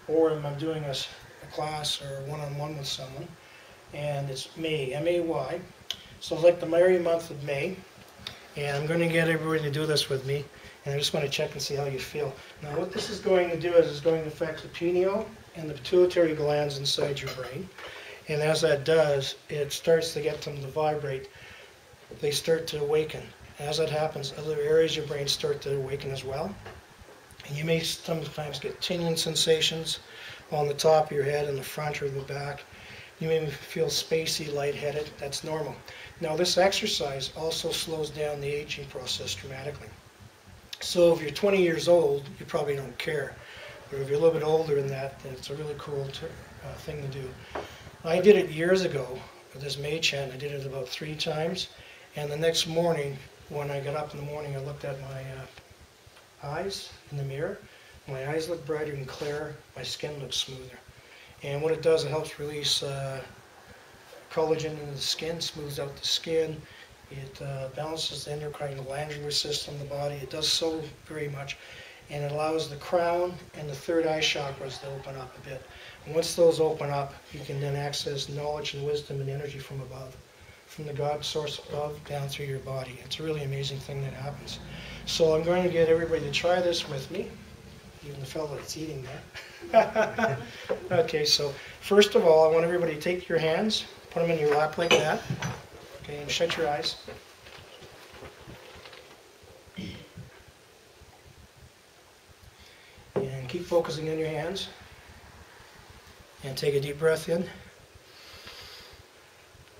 or when I'm doing a class or one-on-one with someone. And it's May, M-A-Y. So it's like the merry month of May. And I'm going to get everybody to do this with me. And I just want to check and see how you feel. Now what this is going to do is it's going to affect the pineal and the pituitary glands inside your brain. And as that does, it starts to get them to vibrate. They start to awaken. As that happens, other areas of your brain start to awaken as well. And you may sometimes get tingling sensations on the top of your head, in the front or the back. You may feel spacey, lightheaded. That's normal. Now this exercise also slows down the aging process dramatically. So if you're 20 years old, you probably don't care. But if you're a little bit older than that, then it's a really cool thing to do. I did it years ago with this May chant. I did it about 3 times. And the next morning, when I got up in the morning, I looked at my eyes in the mirror. My eyes look brighter and clearer. My skin looks smoother. And what it does, it helps release collagen in the skin, smooths out the skin. It balances the endocrine glandular system, the body. It does so very much. And it allows the crown and the third eye chakras to open up a bit. And once those open up, you can then access knowledge and wisdom and energy from above, from the God source above down through your body. It's a really amazing thing that happens. So I'm going to get everybody to try this with me, even the fellow that's eating there. Okay, so first of all, I want everybody to take your hands, put them in your lap like that. Okay, and shut your eyes. And keep focusing on your hands. And take a deep breath in.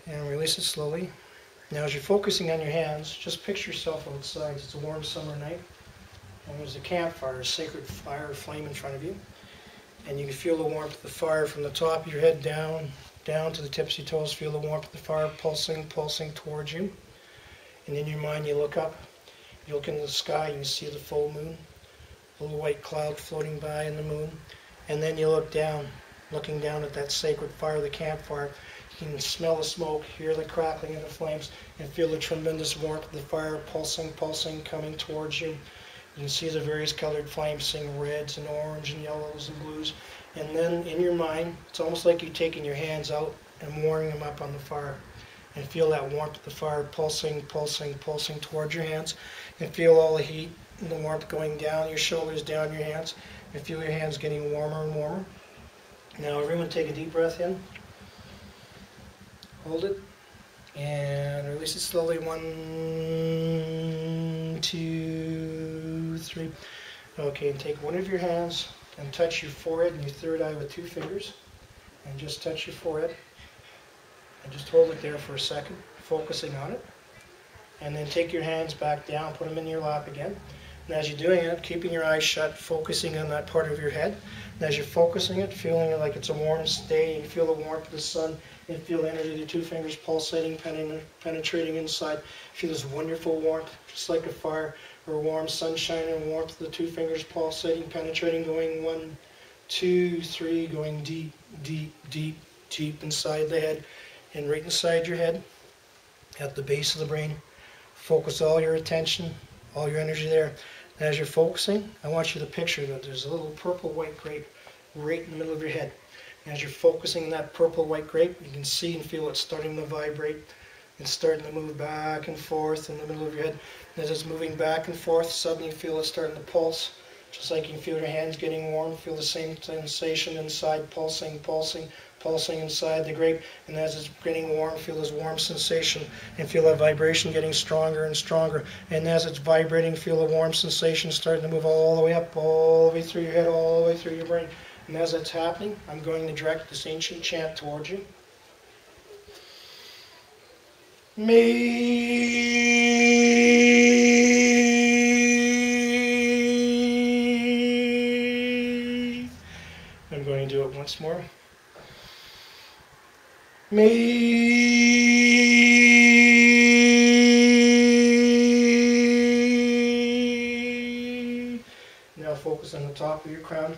And release it slowly. Now as you're focusing on your hands, just picture yourself outside. It's a warm summer night. And there's a campfire, a sacred fire, a flame in front of you. And you can feel the warmth of the fire from the top of your head down to the tips of your toes. Feel the warmth of the fire pulsing towards you. And in your mind you look up. You look into the sky and you see the full moon. A little white cloud floating by in the moon. And then you look down, looking down at that sacred fire, the campfire. You can smell the smoke, hear the crackling of the flames, and feel the tremendous warmth of the fire pulsing, coming towards you. You can see the various colored flames, seeing reds and orange and yellows and blues. And then in your mind, it's almost like you're taking your hands out and warming them up on the fire. And feel that warmth of the fire pulsing towards your hands. And feel all the heat and the warmth going down your shoulders, down your hands. And feel your hands getting warmer and warmer. Now everyone take a deep breath in. Hold it. And release it slowly. 1, 2, 3. Okay, and take one of your hands and touch your forehead and your third eye with 2 fingers. And just touch your forehead. And just hold it there for a second, focusing on it. And then take your hands back down, put them in your lap again. And as you're doing it, keeping your eyes shut, focusing on that part of your head. And as you're focusing it, feeling it like it's a warm day, you feel the warmth of the sun, and feel the energy of the 2 fingers pulsating, penetrating inside. Feel this wonderful warmth, just like a fire, or warm sunshine and warmth of the 2 fingers pulsating, penetrating, going 1, 2, 3, going deep, deep, deep, deep inside the head, and right inside your head, at the base of the brain. Focus all your attention, all your energy there. And as you're focusing, I want you to picture that there's a little purple-white grape right in the middle of your head. And as you're focusing on that purple-white grape, you can see and feel it starting to vibrate. It's starting to move back and forth in the middle of your head. And as it's moving back and forth, suddenly you feel it starting to pulse, Just like you can feel your hands getting warm, feel the same sensation inside, pulsing, pulsing, pulsing inside the grape. And as it's getting warm, feel this warm sensation and feel that vibration getting stronger and stronger. And as it's vibrating, feel the warm sensation starting to move all the way up, all the way through your head, all the way through your brain. And as that's happening, I'm going to direct this ancient chant towards you. Me. I'm going to do it once more. Me. Now focus on the top of your crown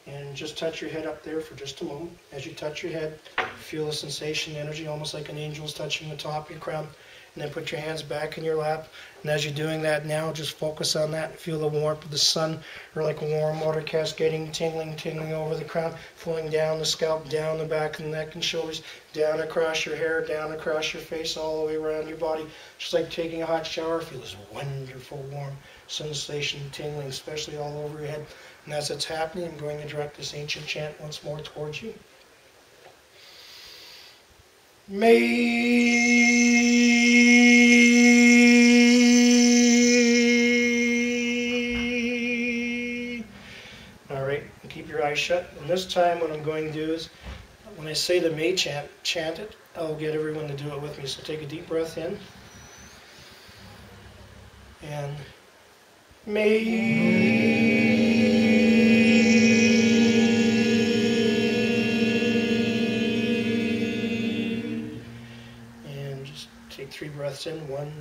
and just touch your head up there for just a moment. As you touch your head, feel the sensation, energy, almost like an angel's touching the top of your crown. And then put your hands back in your lap. And as you're doing that now, just focus on that. Feel the warmth of the sun, or like a warm water cascading, tingling, tingling over the crown, flowing down the scalp, down the back of the neck and shoulders, down across your hair, down across your face, all the way around your body. Just like taking a hot shower. Feel this wonderful warm sensation, tingling, especially all over your head. And as it's happening, I'm going to direct this ancient chant once more towards you. May. All right, and keep your eyes shut. And this time what I'm going to do is, when I say the May chant, chant it. I'll get everyone to do it with me. So take a deep breath in. And May. Take 3 breaths in, 1,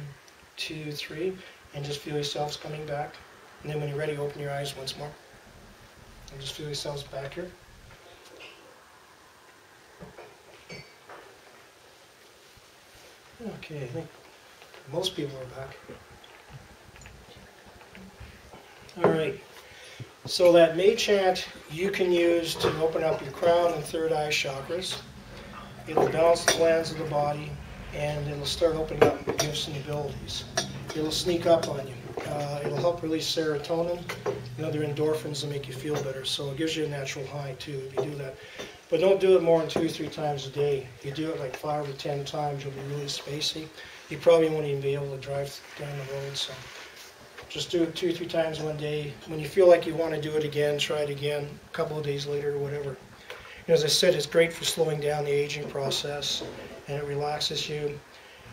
2, 3, and just feel yourselves coming back. And then when you're ready, open your eyes once more. And just feel yourselves back here. Okay, I think most people are back. All right. So that May chant you can use to open up your crown and third eye chakras. It'll balance the glands of the body, and it'll start opening up gifts and abilities. It'll sneak up on you. It'll help release serotonin and other endorphins that make you feel better. So it gives you a natural high too if you do that. But don't do it more than 2 or 3 times a day. If you do it like 5 or 10 times, you'll be really spacey. You probably won't even be able to drive down the road. So just do it 2 or 3 times one day. When you feel like you want to do it again, try it again a couple of days later or whatever. And as I said, it's great for slowing down the aging process, and it relaxes you.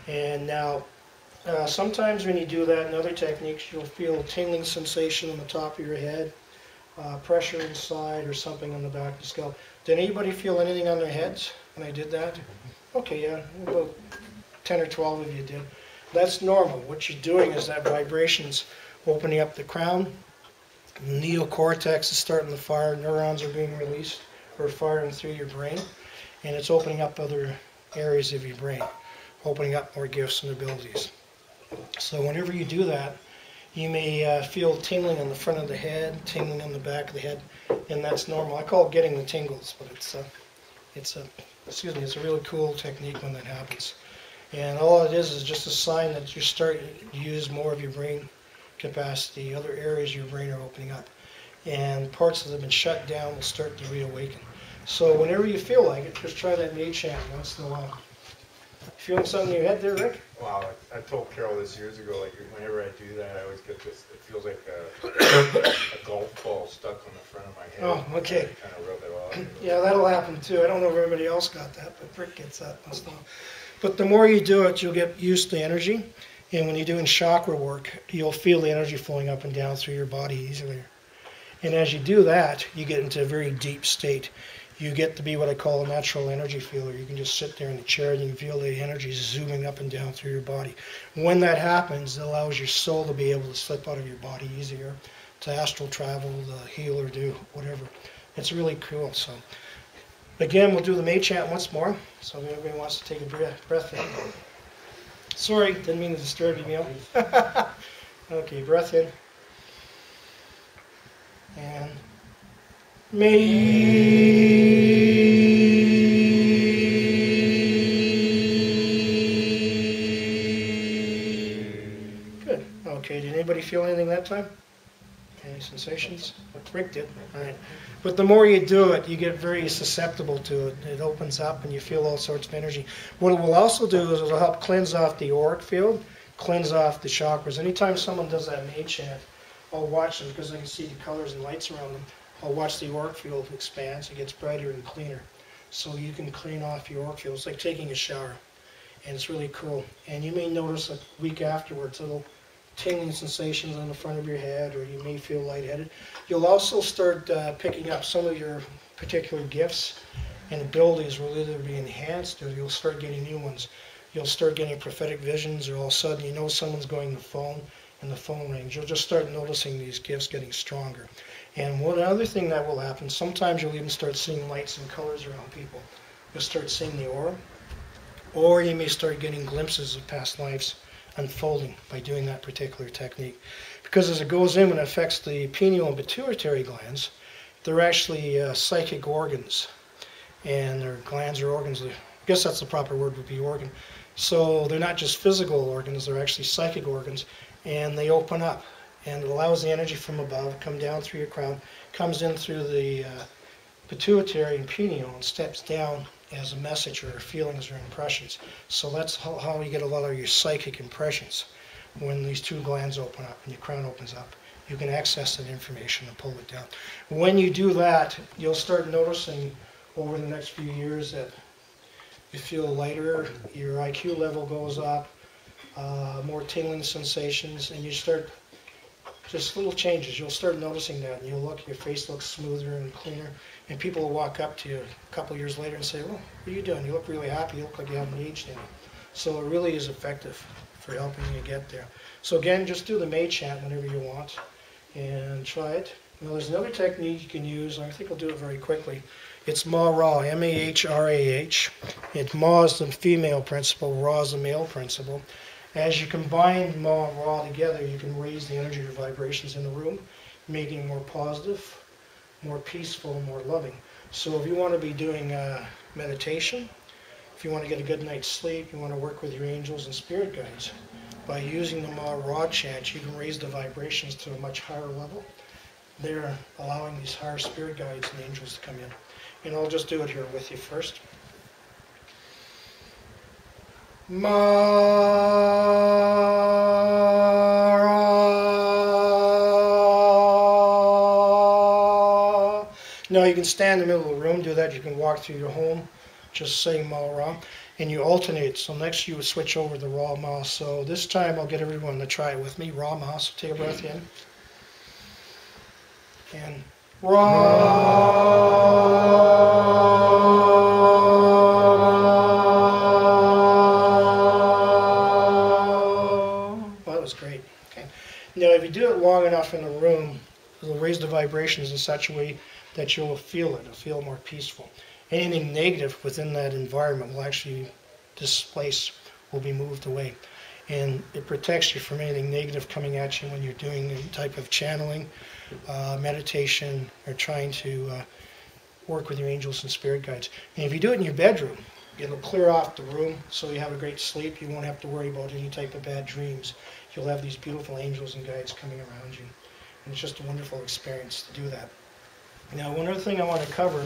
And now, sometimes when you do that and other techniques, you'll feel a tingling sensation on the top of your head, pressure inside, or something on the back of the scalp. Did anybody feel anything on their heads when I did that? Okay, yeah, about 10 or 12 of you did. That's normal. What you're doing is that vibration's opening up the crown. The neocortex is starting to fire. Neurons are being released or firing through your brain. And it's opening up other areas of your brain, opening up more gifts and abilities. So whenever you do that, you may feel tingling on the front of the head, tingling on the back of the head, and that's normal. I call it getting the tingles, but it's a really cool technique when that happens. And all it is just a sign that you're starting to use more of your brain capacity. Other areas of your brain are opening up, and parts that have been shut down will start to reawaken. So whenever you feel like it, just try that May chant once in a while. Feeling something in your head there, Rick? Wow, I told Carol this years ago, like whenever I do that, I always get this, it feels like a golf ball stuck on the front of my head. Oh, okay. I kind of rub it off. Yeah, that'll happen too. I don't know if everybody else got that, but Rick gets that once in a while. But the more you do it, you'll get used to energy. And when you're doing chakra work, you'll feel the energy flowing up and down through your body easily. And as you do that, you get into a very deep state. You get to be what I call a natural energy feeler. You can just sit there in the chair and you can feel the energy zooming up and down through your body. When that happens, it allows your soul to be able to slip out of your body easier, to astral travel, to heal or do whatever. It's really cool. So again, we'll do the May chant once more. So if everybody wants to take a breath in. Sorry, didn't mean to disturb you, Neil. Okay, breath in. And May. Good. Okay, did anybody feel anything that time? Okay. Any sensations? Rick did. All right. But the more you do it, you get very susceptible to it. It opens up and you feel all sorts of energy. What it will also do is it'll help cleanse off the auric field, cleanse off the chakras. Anytime someone does that May chant, I'll watch them because I can see the colors and lights around them. I'll watch the auric field expand. It gets brighter and cleaner. So you can clean off your auric field. It's like taking a shower. And it's really cool. And you may notice a week afterwards little tingling sensations on the front of your head, or you may feel lightheaded. You'll also start picking up some of your particular gifts and abilities will either be enhanced or you'll start getting new ones. You'll start getting prophetic visions, or all of a sudden you know someone's going to the phone and the phone rings. You'll just start noticing these gifts getting stronger. And one other thing that will happen, sometimes you'll even start seeing lights and colors around people. You'll start seeing the aura. Or you may start getting glimpses of past lives unfolding by doing that particular technique. Because as it goes in and affects the pineal and pituitary glands, they're actually psychic organs. And they're glands or organs. I guess that's the proper word, would be organ. So they're not just physical organs, they're actually psychic organs. And they open up. And it allows the energy from above to come down through your crown, comes in through the pituitary and pineal, and steps down as a message or feelings or impressions. So that's how you get a lot of your psychic impressions when these two glands open up and your crown opens up. You can access that information and pull it down. When you do that, you'll start noticing over the next few years that you feel lighter, your IQ level goes up, more tingling sensations, and you start just little changes. You'll start noticing that, and your face looks smoother and cleaner. And people will walk up to you a couple years later and say, "Well, what are you doing? You look really happy. You look like you haven't aged any." So it really is effective for helping you get there. So again, just do the May chant whenever you want and try it. Now there's another technique you can use, and I think I'll do it very quickly. It's Ma-Ra, M-A-H-R-A-H. Ma is the female principle, Ra is the male principle. As you combine Ma-Ra together, you can raise the energy or vibrations in the room, making it more positive, more peaceful, more loving. So if you want to be doing meditation, if you want to get a good night's sleep, you want to work with your angels and spirit guides, by using the Ma-Ra chant, you can raise the vibrations to a much higher level. They're allowing these higher spirit guides and angels to come in. And I'll just do it here with you first. Ma-Ra. Now you can stand in the middle of the room, do that. You can walk through your home just saying Ma-Ra. And you alternate. So next you would switch over the Ra-Ma. So this time I'll get everyone to try it with me. Ra-Ma. So take a breath in. And that was great. Okay. Now if you do it long enough in the room, it'll raise the vibrations in such a way that you'll feel it. It'll feel more peaceful. Anything negative within that environment will actually displace, will be moved away. And it protects you from anything negative coming at you when you're doing any type of channeling, meditation, or trying to work with your angels and spirit guides. And if you do it in your bedroom, it'll clear off the room so you have a great sleep. You won't have to worry about any type of bad dreams. You'll have these beautiful angels and guides coming around you. And it's just a wonderful experience to do that. Now, one other thing I want to cover,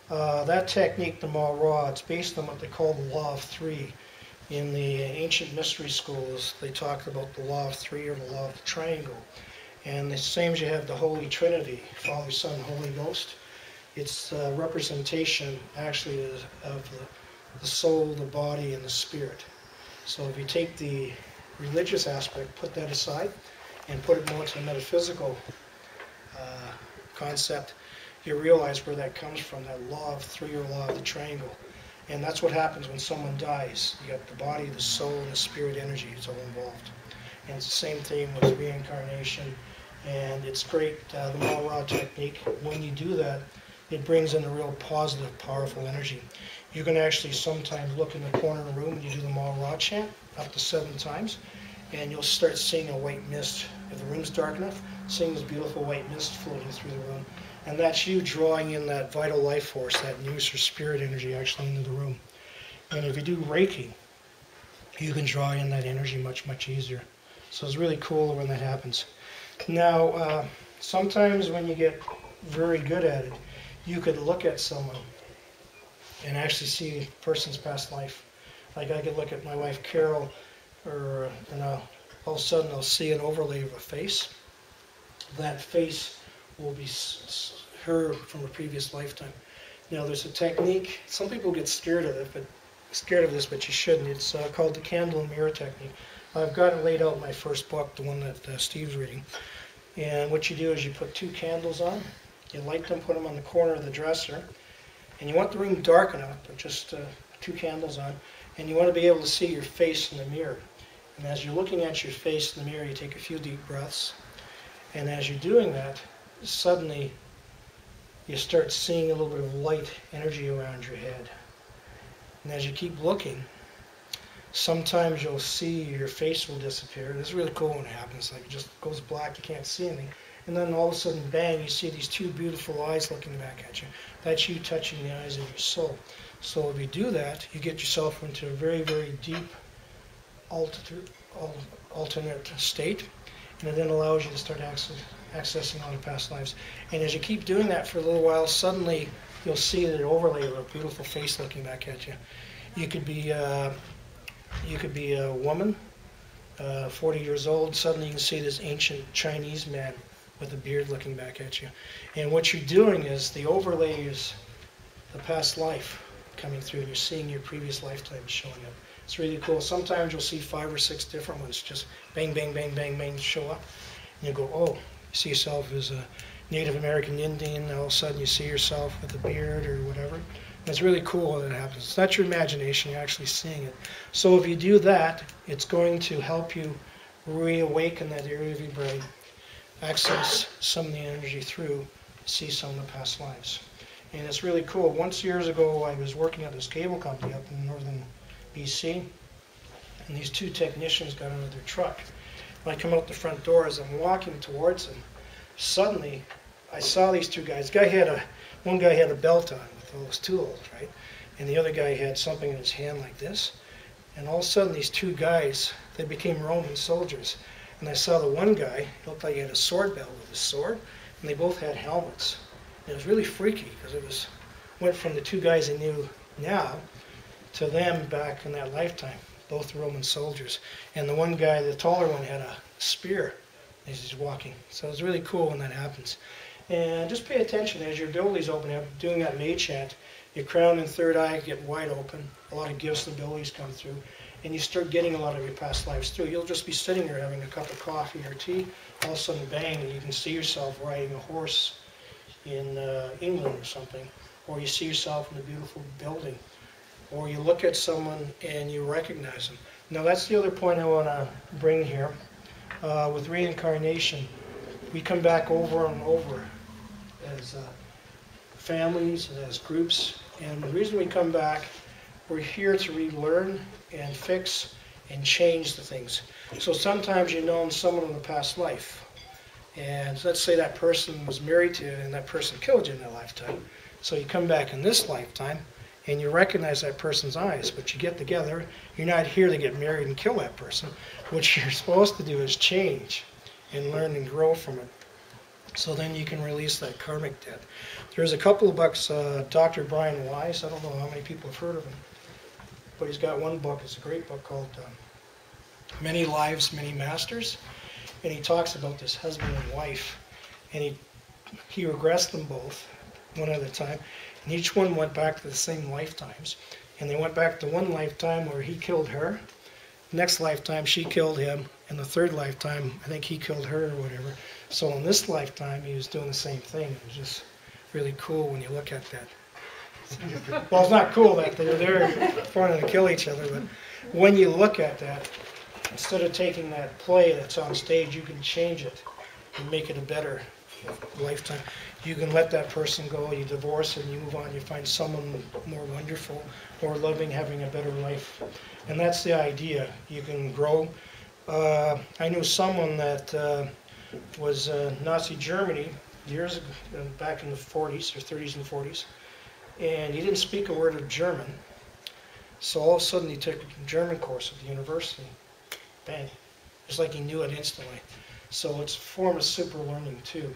that technique, the Ma-Ra, it's based on what they call the Law of Three. In the ancient mystery schools, they talk about the Law of Three or the Law of the Triangle. And the same as you have the Holy Trinity, Father, Son, Holy Ghost, it's a representation actually of the soul, the body, and the spirit. So if you take the religious aspect, put that aside, and put it more to a metaphysical concept, you realize where that comes from, that Law of Three or Law of the Triangle. And that's what happens when someone dies. You got the body, the soul, and the spirit energy. It's all involved. And it's the same thing with reincarnation. And it's great, the Ma-Ra technique. When you do that, it brings in a real positive, powerful energy. You can actually sometimes look in the corner of the room and you do the Ma-Ra chant up to 7 times, and you'll start seeing a white mist. If the room's dark enough, seeing this beautiful white mist floating through the room. And that's you drawing in that vital life force, that news or spirit energy actually into the room. And if you do Reiki, you can draw in that energy much, much easier. So it's really cool when that happens. Now, Sometimes when you get very good at it, you could look at someone and actually see a person's past life. Like I could look at my wife Carol, or all of a sudden I'll see an overlay of a face. That face will be her from a previous lifetime. Now there's a technique. Some people get scared of this, but you shouldn't. It's called the candle and mirror technique. I've got it laid out in my first book, the one that Steve's reading. And what you do is you put 2 candles on, you light them, put them on the corner of the dresser, and you want the room dark enough, but just 2 candles on, and you want to be able to see your face in the mirror. And as you're looking at your face in the mirror, you take a few deep breaths, and as you're doing that, suddenly you start seeing a little bit of light energy around your head. And as you keep looking, sometimes you'll see your face will disappear. It's really cool when it happens. Like it just goes black, you can't see anything. And then all of a sudden, bang, you see these 2 beautiful eyes looking back at you. That's you touching the eyes of your soul. So if you do that, you get yourself into a very, very deep alternate state. And it then allows you to start accessing all your past lives. And as you keep doing that for a little while, suddenly you'll see that overlay of a beautiful face looking back at you. You could be a woman, 40 years old. Suddenly you can see this ancient Chinese man with a beard looking back at you. And what you're doing is the overlay is the past life coming through, and you're seeing your previous lifetime showing up. It's really cool. Sometimes you'll see 5 or 6 different ones just bang, bang, bang, bang, bang show up. And you go, oh, you see yourself as a Native American Indian, and all of a sudden you see yourself with a beard or whatever. And it's really cool when it happens. It's not your imagination, you're actually seeing it. So if you do that, it's going to help you reawaken that area of your brain, access some of the energy through, see some of the past lives. And it's really cool. Once years ago, I was working at this cable company up in northern BC, and these 2 technicians got out of their truck. When I come out the front door, as I'm walking towards them, suddenly I saw these 2 guys. One guy had a belt on with all his tools, right? And the other guy had something in his hand like this. And all of a sudden, these 2 guys, they became Roman soldiers. And I saw the one guy, it looked like he had a sword belt with his sword, and they both had helmets. And it was really freaky, because it went from the 2 guys I knew now to them back in that lifetime, both Roman soldiers. And the one guy, the taller one, had a spear as he's walking. So it's really cool when that happens. And just pay attention as your abilities open up, doing that mage chant, your crown and third eye get wide open, a lot of gifts and abilities come through, and you start getting a lot of your past lives through. You'll just be sitting there having a cup of coffee or tea, all of a sudden bang, and you can see yourself riding a horse in England or something, or you see yourself in a beautiful building, or you look at someone and you recognize them. Now that's the other point I want to bring here. With reincarnation, we come back over and over as families and as groups, and the reason we come back, we're here to relearn and fix and change the things. So sometimes you've known someone in the past life, and let's say that person was married to you and that person killed you in that lifetime. So you come back in this lifetime and you recognize that person's eyes, but you get together. You're not here to get married and kill that person. What you're supposed to do is change and learn and grow from it. So then you can release that karmic debt. There's a couple of books, Dr. Brian Weiss, I don't know how many people have heard of him, but he's got one book, it's a great book called Many Lives, Many Masters. And he talks about this husband and wife, and he regressed them both one at a time, and each one went back to the same lifetimes. And they went back to one lifetime where he killed her, next lifetime she killed him, and the third lifetime I think he killed her or whatever. So in this lifetime he was doing the same thing. It was just really cool when you look at that. Well, it's not cool that they're there trying to kill each other, but when you look at that, instead of taking that play that's on stage, you can change it and make it a better lifetime. You can let that person go, you divorce and you move on, you find someone more wonderful, more loving, having a better life. And that's the idea. You can grow. I knew someone that was Nazi Germany years ago, back in the 40s or 30s and 40s, and he didn't speak a word of German. So all of a sudden he took a German course at the university. Bang. It's like he knew it instantly. So it's a form of super learning too.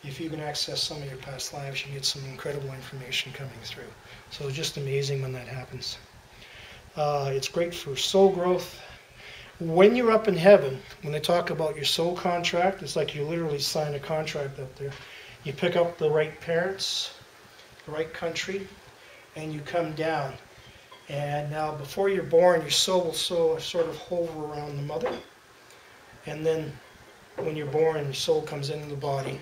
if you can access some of your past lives, you can get some incredible information coming through. So it's just amazing when that happens. It's great for soul growth. When you're up in heaven, when they talk about your soul contract, it's like you literally sign a contract up there. You pick up the right parents, the right country, and you come down. And now before you're born, your soul will sort of hover around the mother. And then when you're born, your soul comes into the body.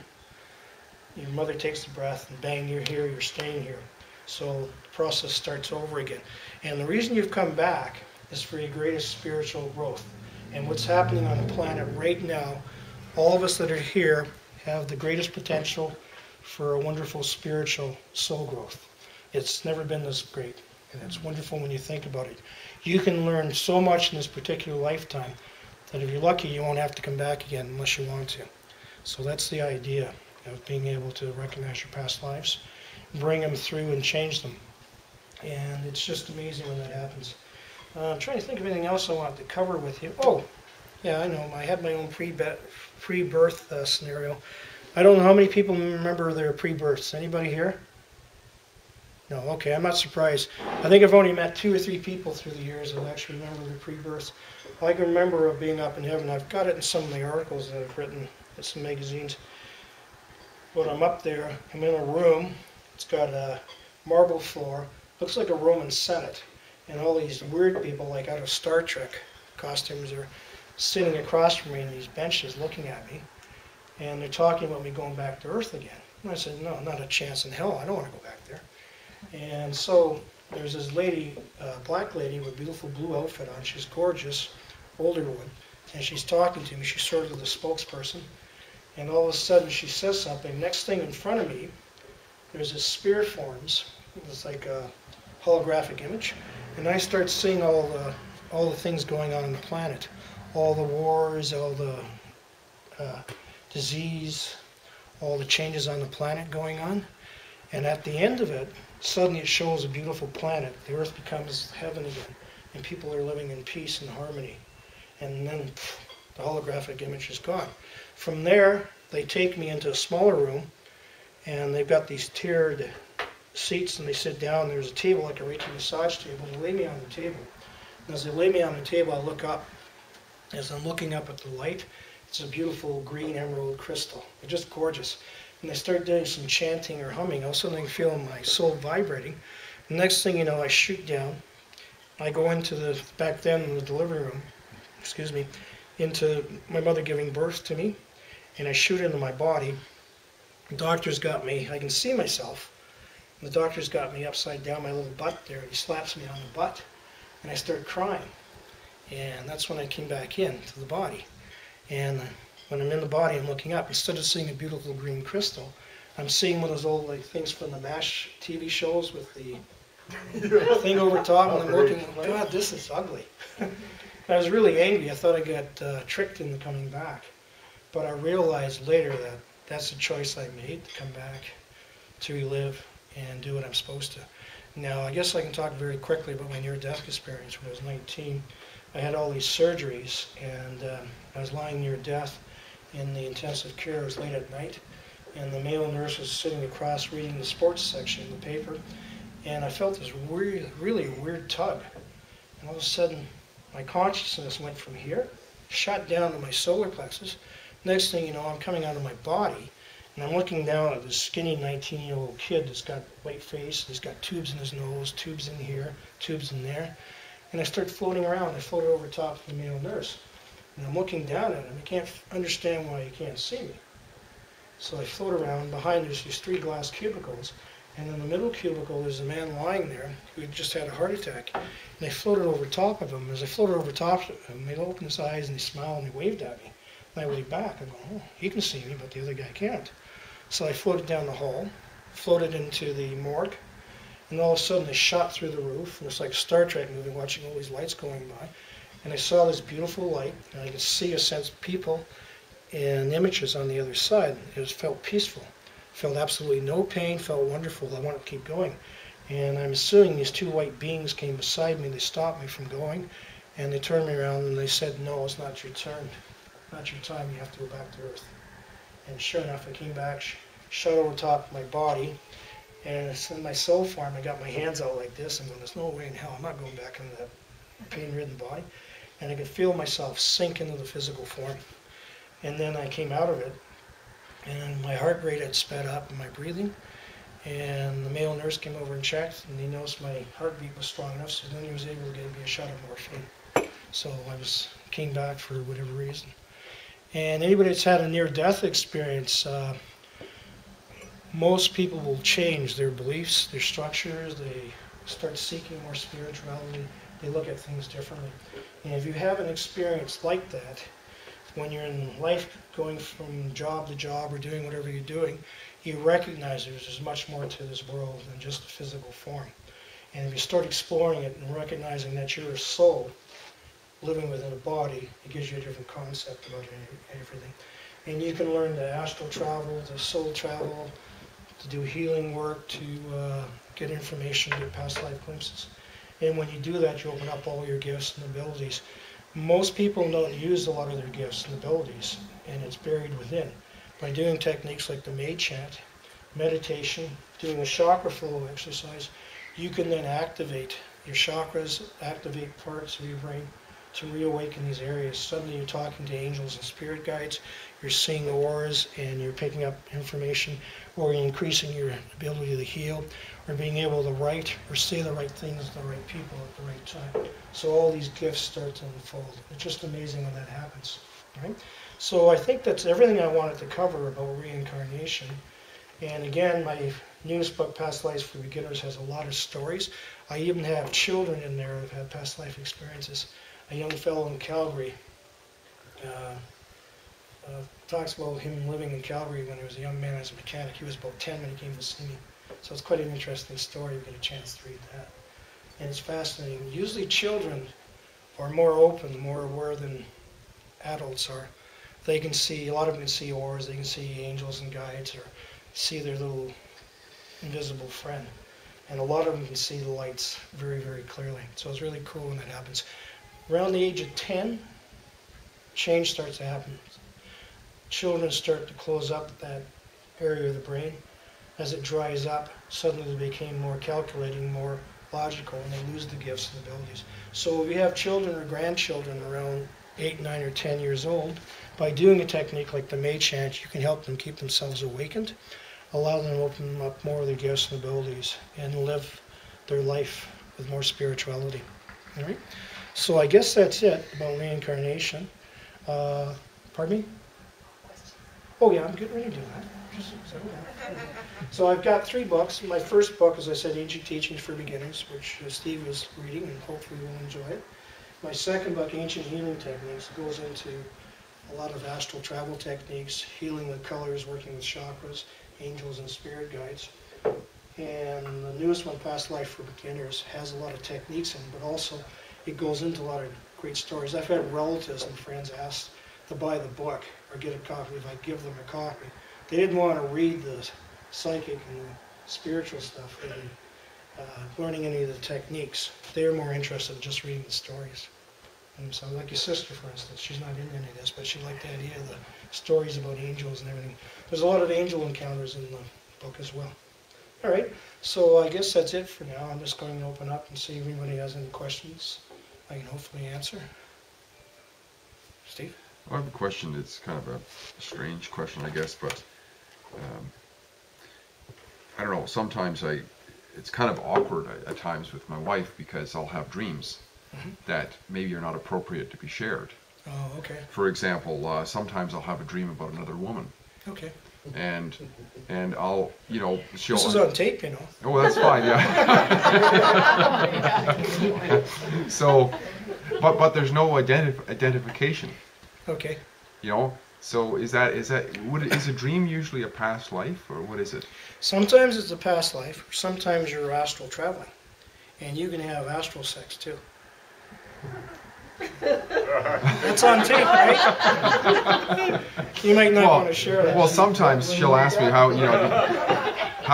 Your mother takes the breath, and bang, you're here, you're staying here. So the process starts over again. And the reason you've come back is for your greatest spiritual growth. And what's happening on the planet right now, all of us that are here have the greatest potential for a wonderful spiritual soul growth. It's never been this great, and it's wonderful when you think about it. You can learn so much in this particular lifetime that if you're lucky, you won't have to come back again unless you want to. So that's the idea of being able to recognize your past lives, bring them through and change them. And it's just amazing when that happens. I'm trying to think of anything else I wanted to cover with you. Oh, yeah, I know. I had my own pre-birth scenario. I don't know how many people remember their pre-births. Anybody here? No, okay, I'm not surprised. I think I've only met 2 or 3 people through the years that actually remember their pre-births. I can remember being up in heaven. I've got it in some of the articles that I've written in some magazines. When I'm up there, I'm in a room. It's got a marble floor. Looks like a Roman Senate. And all these weird people, like out of Star Trek costumes, are sitting across from me on these benches looking at me. And they're talking about me going back to Earth again. And I said, no, not a chance in hell. I don't want to go back there. And so there's this lady, black lady with a beautiful blue outfit on. She's gorgeous, older woman. And she's talking to me. She's sort of the spokesperson. And all of a sudden she says something. Next thing in front of me, there's this spirit forms. It's like a holographic image. And I start seeing all the things going on the planet. All the wars, all the disease, all the changes on the planet going on. And at the end of it, suddenly it shows a beautiful planet. The earth becomes heaven again. And people are living in peace and harmony. And then the holographic image is gone. From there, they take me into a smaller room. And they've got these tiered seats, and they sit down. There's a table, like a Reiki massage table. They lay me on the table. And as they lay me on the table, I look up. As I'm looking up at the light, it's a beautiful green emerald crystal. It's just gorgeous. And I start doing some chanting or humming. All of a sudden, I can feel my soul vibrating. The next thing you know, I shoot down. I go into the, back then in the delivery room, into my mother giving birth to me. And I shoot into my body. The doctor's got me, I can see myself. The doctor's got me upside down, my little butt there. He slaps me on the butt, and I start crying. And that's when I came back in to the body. And when I'm in the body, I'm looking up. Instead of seeing a beautiful green crystal, I'm seeing one of those old like things from the MASH TV shows with the thing over top, and I'm looking, God, this is ugly. I was really angry. I thought I got tricked into coming back. But I realized later that that's the choice I made, to come back, to relive, and do what I'm supposed to. Now, I guess I can talk very quickly about my near-death experience. When I was 19, I had all these surgeries, and I was lying near death in the intensive care. It was late at night, and the male nurse was sitting across reading the sports section of the paper, and I felt this really weird tug. And all of a sudden, my consciousness went from here, shut down to my solar plexus. Next thing you know, I'm coming out of my body, and I'm looking down at this skinny 19-year-old kid that's got white face, he's got tubes in his nose, tubes in here, tubes in there. And I start floating around. I floated over top of the male nurse. And I'm looking down at him. I can't understand why he can't see me. So I float around. Behind there's these 3 glass cubicles. And in the middle cubicle there's a man lying there who had just had a heart attack. And I floated over top of him. As I floated over top of him, he opened his eyes and he smiled and he waved at me. And I waved back. I go, oh, he can see me, but the other guy can't. So I floated down the hall, floated into the morgue, and all of a sudden I shot through the roof. And it's like a Star Trek movie, watching all these lights going by. And I saw this beautiful light, and I could see a sense of people and images on the other side. It felt peaceful. Felt absolutely no pain, felt wonderful. I wanted to keep going. And I'm assuming these 2 white beings came beside me. They stopped me from going, and they turned me around and they said, no, it's not your turn. Not your time. You have to go back to Earth. And sure enough, I came back. shot over top of my body. And it's in my soul form. I got my hands out like this. I'm going, there's no way in hell I'm not going back into that pain-ridden body. And I could feel myself sink into the physical form. And then I came out of it, and my heart rate had sped up and my breathing. And the male nurse came over and checked, and he noticed my heartbeat was strong enough, so then he was able to give me a shot of morphine. So I came back for whatever reason. And anybody that's had a near-death experience, most people will change their beliefs, their structures, they start seeking more spirituality, they look at things differently. And if you have an experience like that, when you're in life going from job to job or doing whatever you're doing, you recognize there's much more to this world than just the physical form. And if you start exploring it and recognizing that you're a soul living within a body, it gives you a different concept about everything. And you can learn to astral travel, to soul travel, to do healing work, to get information, get past life glimpses. And when you do that, you open up all your gifts and abilities. Most people don't use a lot of their gifts and abilities, and it's buried within. By doing techniques like the May chant, meditation, doing a chakra flow exercise, you can then activate your chakras, activate parts of your brain to reawaken these areas. Suddenly you're talking to angels and spirit guides, you're seeing auras and you're picking up information, or you're increasing your ability to heal, or being able to write or say the right things to the right people at the right time. So all these gifts start to unfold. It's just amazing when that happens. Right? So I think that's everything I wanted to cover about reincarnation. And again, my newest book, Past Lives for Beginners, has a lot of stories. I even have children in there who've had past life experiences. A young fellow in Calgary talks about him living in Calgary when he was a young man as a mechanic. He was about 10 when he came to see me. So it's quite an interesting story. You get a chance to read that. And it's fascinating. Usually children are more open, more aware than adults are. They can see, a lot of them can see auras, they can see angels and guides, or see their little invisible friend. And a lot of them can see the lights very, very clearly. So it's really cool when that happens. Around the age of 10, change starts to happen. Children start to close up that area of the brain. As it dries up, suddenly they became more calculating, more logical, and they lose the gifts and abilities. So if you have children or grandchildren around 8, 9, or 10 years old, by doing a technique like the May chant, you can help them keep themselves awakened, allow them to open up more of their gifts and abilities, and live their life with more spirituality. All right? So I guess that's it about reincarnation. Pardon me? Oh yeah, I'm getting ready to do that. So I've got 3 books. My first book, as I said, Ancient Teachings for Beginners, which Steve is reading and hopefully will enjoy it. My second book, Ancient Healing Techniques, goes into a lot of astral travel techniques, healing with colors, working with chakras, angels and spirit guides. And the newest one, Past Life for Beginners, has a lot of techniques in it, but also it goes into a lot of great stories. I've had relatives and friends ask to buy the book or get a copy if I give them a copy. They didn't want to read the psychic and the spiritual stuff, learning any of the techniques. They're more interested in just reading the stories. And so like your sister, for instance, she's not into any of this, but she liked the idea of the stories about angels and everything. There's a lot of angel encounters in the book as well. All right, so I guess that's it for now. I'm just going to open up and see if anybody has any questions I can hopefully answer. Steve? I have a question. It's kind of a strange question, I guess, but I don't know. Sometimes it's kind of awkward at times with my wife because I'll have dreams that maybe are not appropriate to be shared. Oh, okay. For example, sometimes I'll have a dream about another woman. Okay. And I'll, you know, she'll... This is on tape, you know. Oh, that's fine, yeah. So, but there's no identification. Okay. You know, so is a dream usually a past life, or what is it? Sometimes it's a past life. Sometimes you're astral traveling, and you can have astral sex too. It's on tape, right? You might not want to share that. Well, sometimes she'll ask me how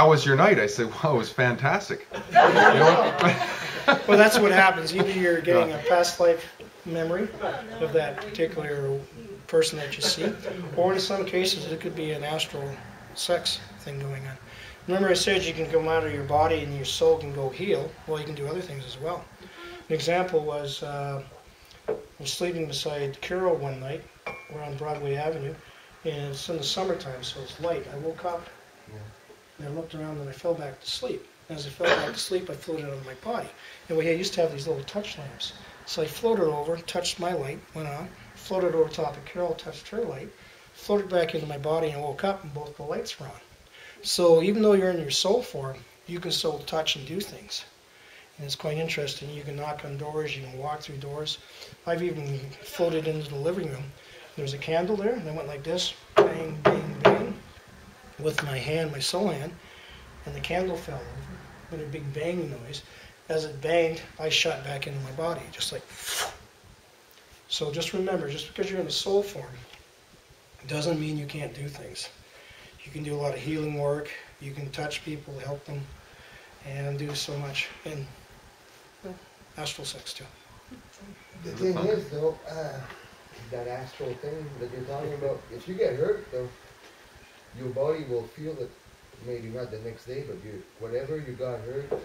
was your night? I say, well, it was fantastic. You know? Well, that's what happens. Either you're getting a past life memory of that particular person that you see, or in some cases it could be an astral sex thing going on. Remember I said you can come out of your body and your soul can go heal. Well, you can do other things as well. An example was I was sleeping beside Carol one night. We're on Broadway Avenue, and it's in the summertime, so it's light. I woke up, and I looked around, and I fell back to sleep. As I fell back to sleep, I floated out of my body. And we used to have these little touch lamps. So I floated over, touched my light, went on, floated over top of Carol, touched her light, floated back into my body, and woke up, and both the lights were on. So even though you're in your soul form, you can still touch and do things. And it's quite interesting. You can knock on doors, you can walk through doors. I've even floated into the living room. There was a candle there, and I went like this, bang, bang, bang, with my hand, my soul hand, and the candle fell over with a big banging noise. As it banged, I shot back into my body, just like. So just remember, just because you're in the soul form, doesn't mean you can't do things. You can do a lot of healing work, you can touch people, help them, and do so much in astral sex too. The thing is, though, that astral thing that you're talking about, if you get hurt, though, your body will feel it, maybe not the next day, but whatever you got hurt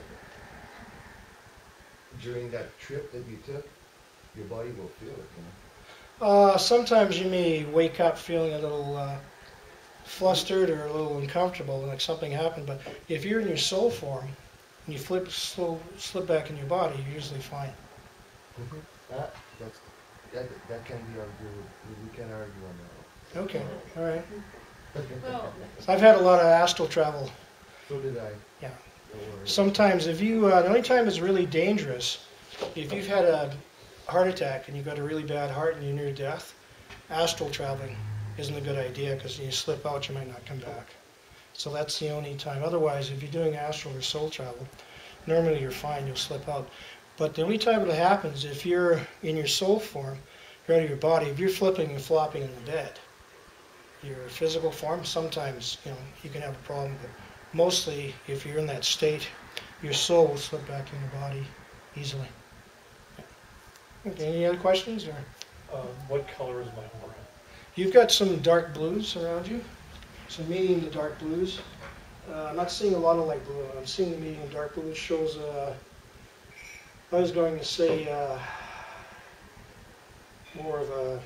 during that trip that you took, your body will feel it, you know? Sometimes you may wake up feeling a little flustered or a little uncomfortable, like something happened, but if you're in your soul form and you slip back in your body, you're usually fine. Mm-hmm. That can be argued. We can argue on that. Okay, all right. Well, So I've had a lot of astral travel. So did I. Yeah. Don't worry. Sometimes if you, the only time it's really dangerous, if you've had a heart attack and you've got a really bad heart and you're near death, astral traveling isn't a good idea because you slip out, you might not come back. So that's the only time. Otherwise, if you're doing astral or soul travel, normally you're fine, you'll slip out. But the only time it happens if you're in your soul form, you're out of your body, if you're flipping and flopping in the bed, your physical form, sometimes you can have a problem, but mostly if you're in that state, your soul will slip back in your body easily. Okay, any other questions? Or What color is my aura? you've got some dark blues around you. So medium to dark blues. I'm not seeing a lot of light blue. I'm seeing the medium dark blue. It shows, I was going to say, more of a,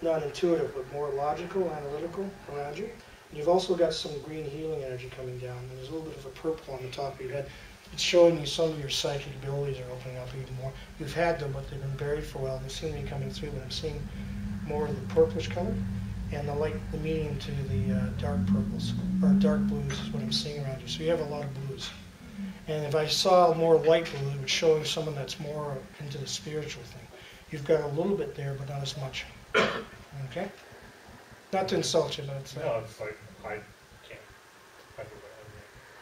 not intuitive, but more logical, analytical around you. And you've also got some green healing energy coming down. And there's a little bit of a purple on the top of your head. It's showing you some of your psychic abilities are opening up even more. You've had them, but they've been buried for a while. They seem to be coming through, but I'm seeing more of the purplish color. And the light, the medium to the dark purples, or dark blues is what I'm seeing around you. So you have a lot of blues. And if I saw more light blue, it would show someone that's more into the spiritual thing. You've got a little bit there, but not as much. Okay? Not to insult you, but it's... No, it's like, I can't. I do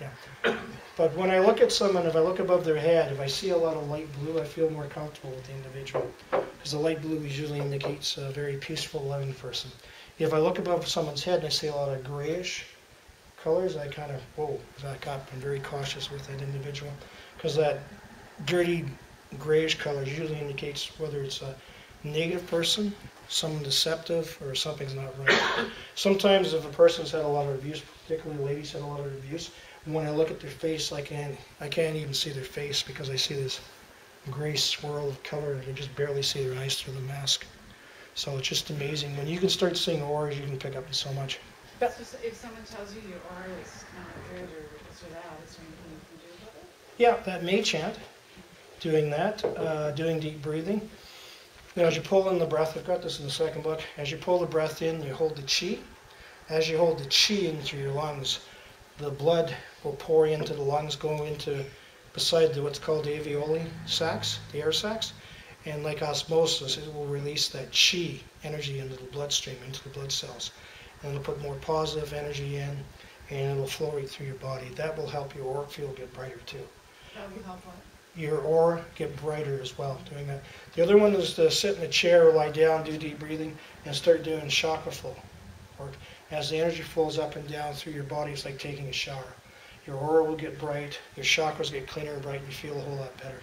that. Yeah. But when I look at someone, if I look above their head, if I see a lot of light blue, I feel more comfortable with the individual. Because the light blue usually indicates a very peaceful, loving person. If I look above someone's head and I see a lot of grayish colors, I kind of, whoa, back up. I'm very cautious with that individual. Because that dirty grayish color usually indicates whether it's a negative person, someone deceptive, or something's not right. Sometimes if a person's had a lot of abuse, particularly ladies had a lot of abuse, when I look at their face, I can't even see their face because I see this gray swirl of color and I can just barely see their eyes through the mask. So it's just amazing. When you can start seeing auras, you can pick up on so much. so if someone tells you your aura is not good or this or that, is there anything you can do about it? Yeah, that may chant. Doing that, doing deep breathing. Now, as you pull in the breath, I've got this in the second book. As you pull the breath in, you hold the chi. As you hold the chi in through your lungs, the blood will pour into the lungs, go into beside what's called the alveoli sacs, the air sacs. And like osmosis, it will release that chi energy into the bloodstream, into the blood cells. And it'll put more positive energy in, and it'll flow right through your body. That will help your auric field get brighter too. That will help what? Your aura get brighter as well doing that. The other one is to sit in a chair or lie down, do deep breathing, and start doing chakra flow work. As the energy flows up and down through your body, it's like taking a shower. Your aura will get bright, your chakras get cleaner and bright, and you feel a whole lot better.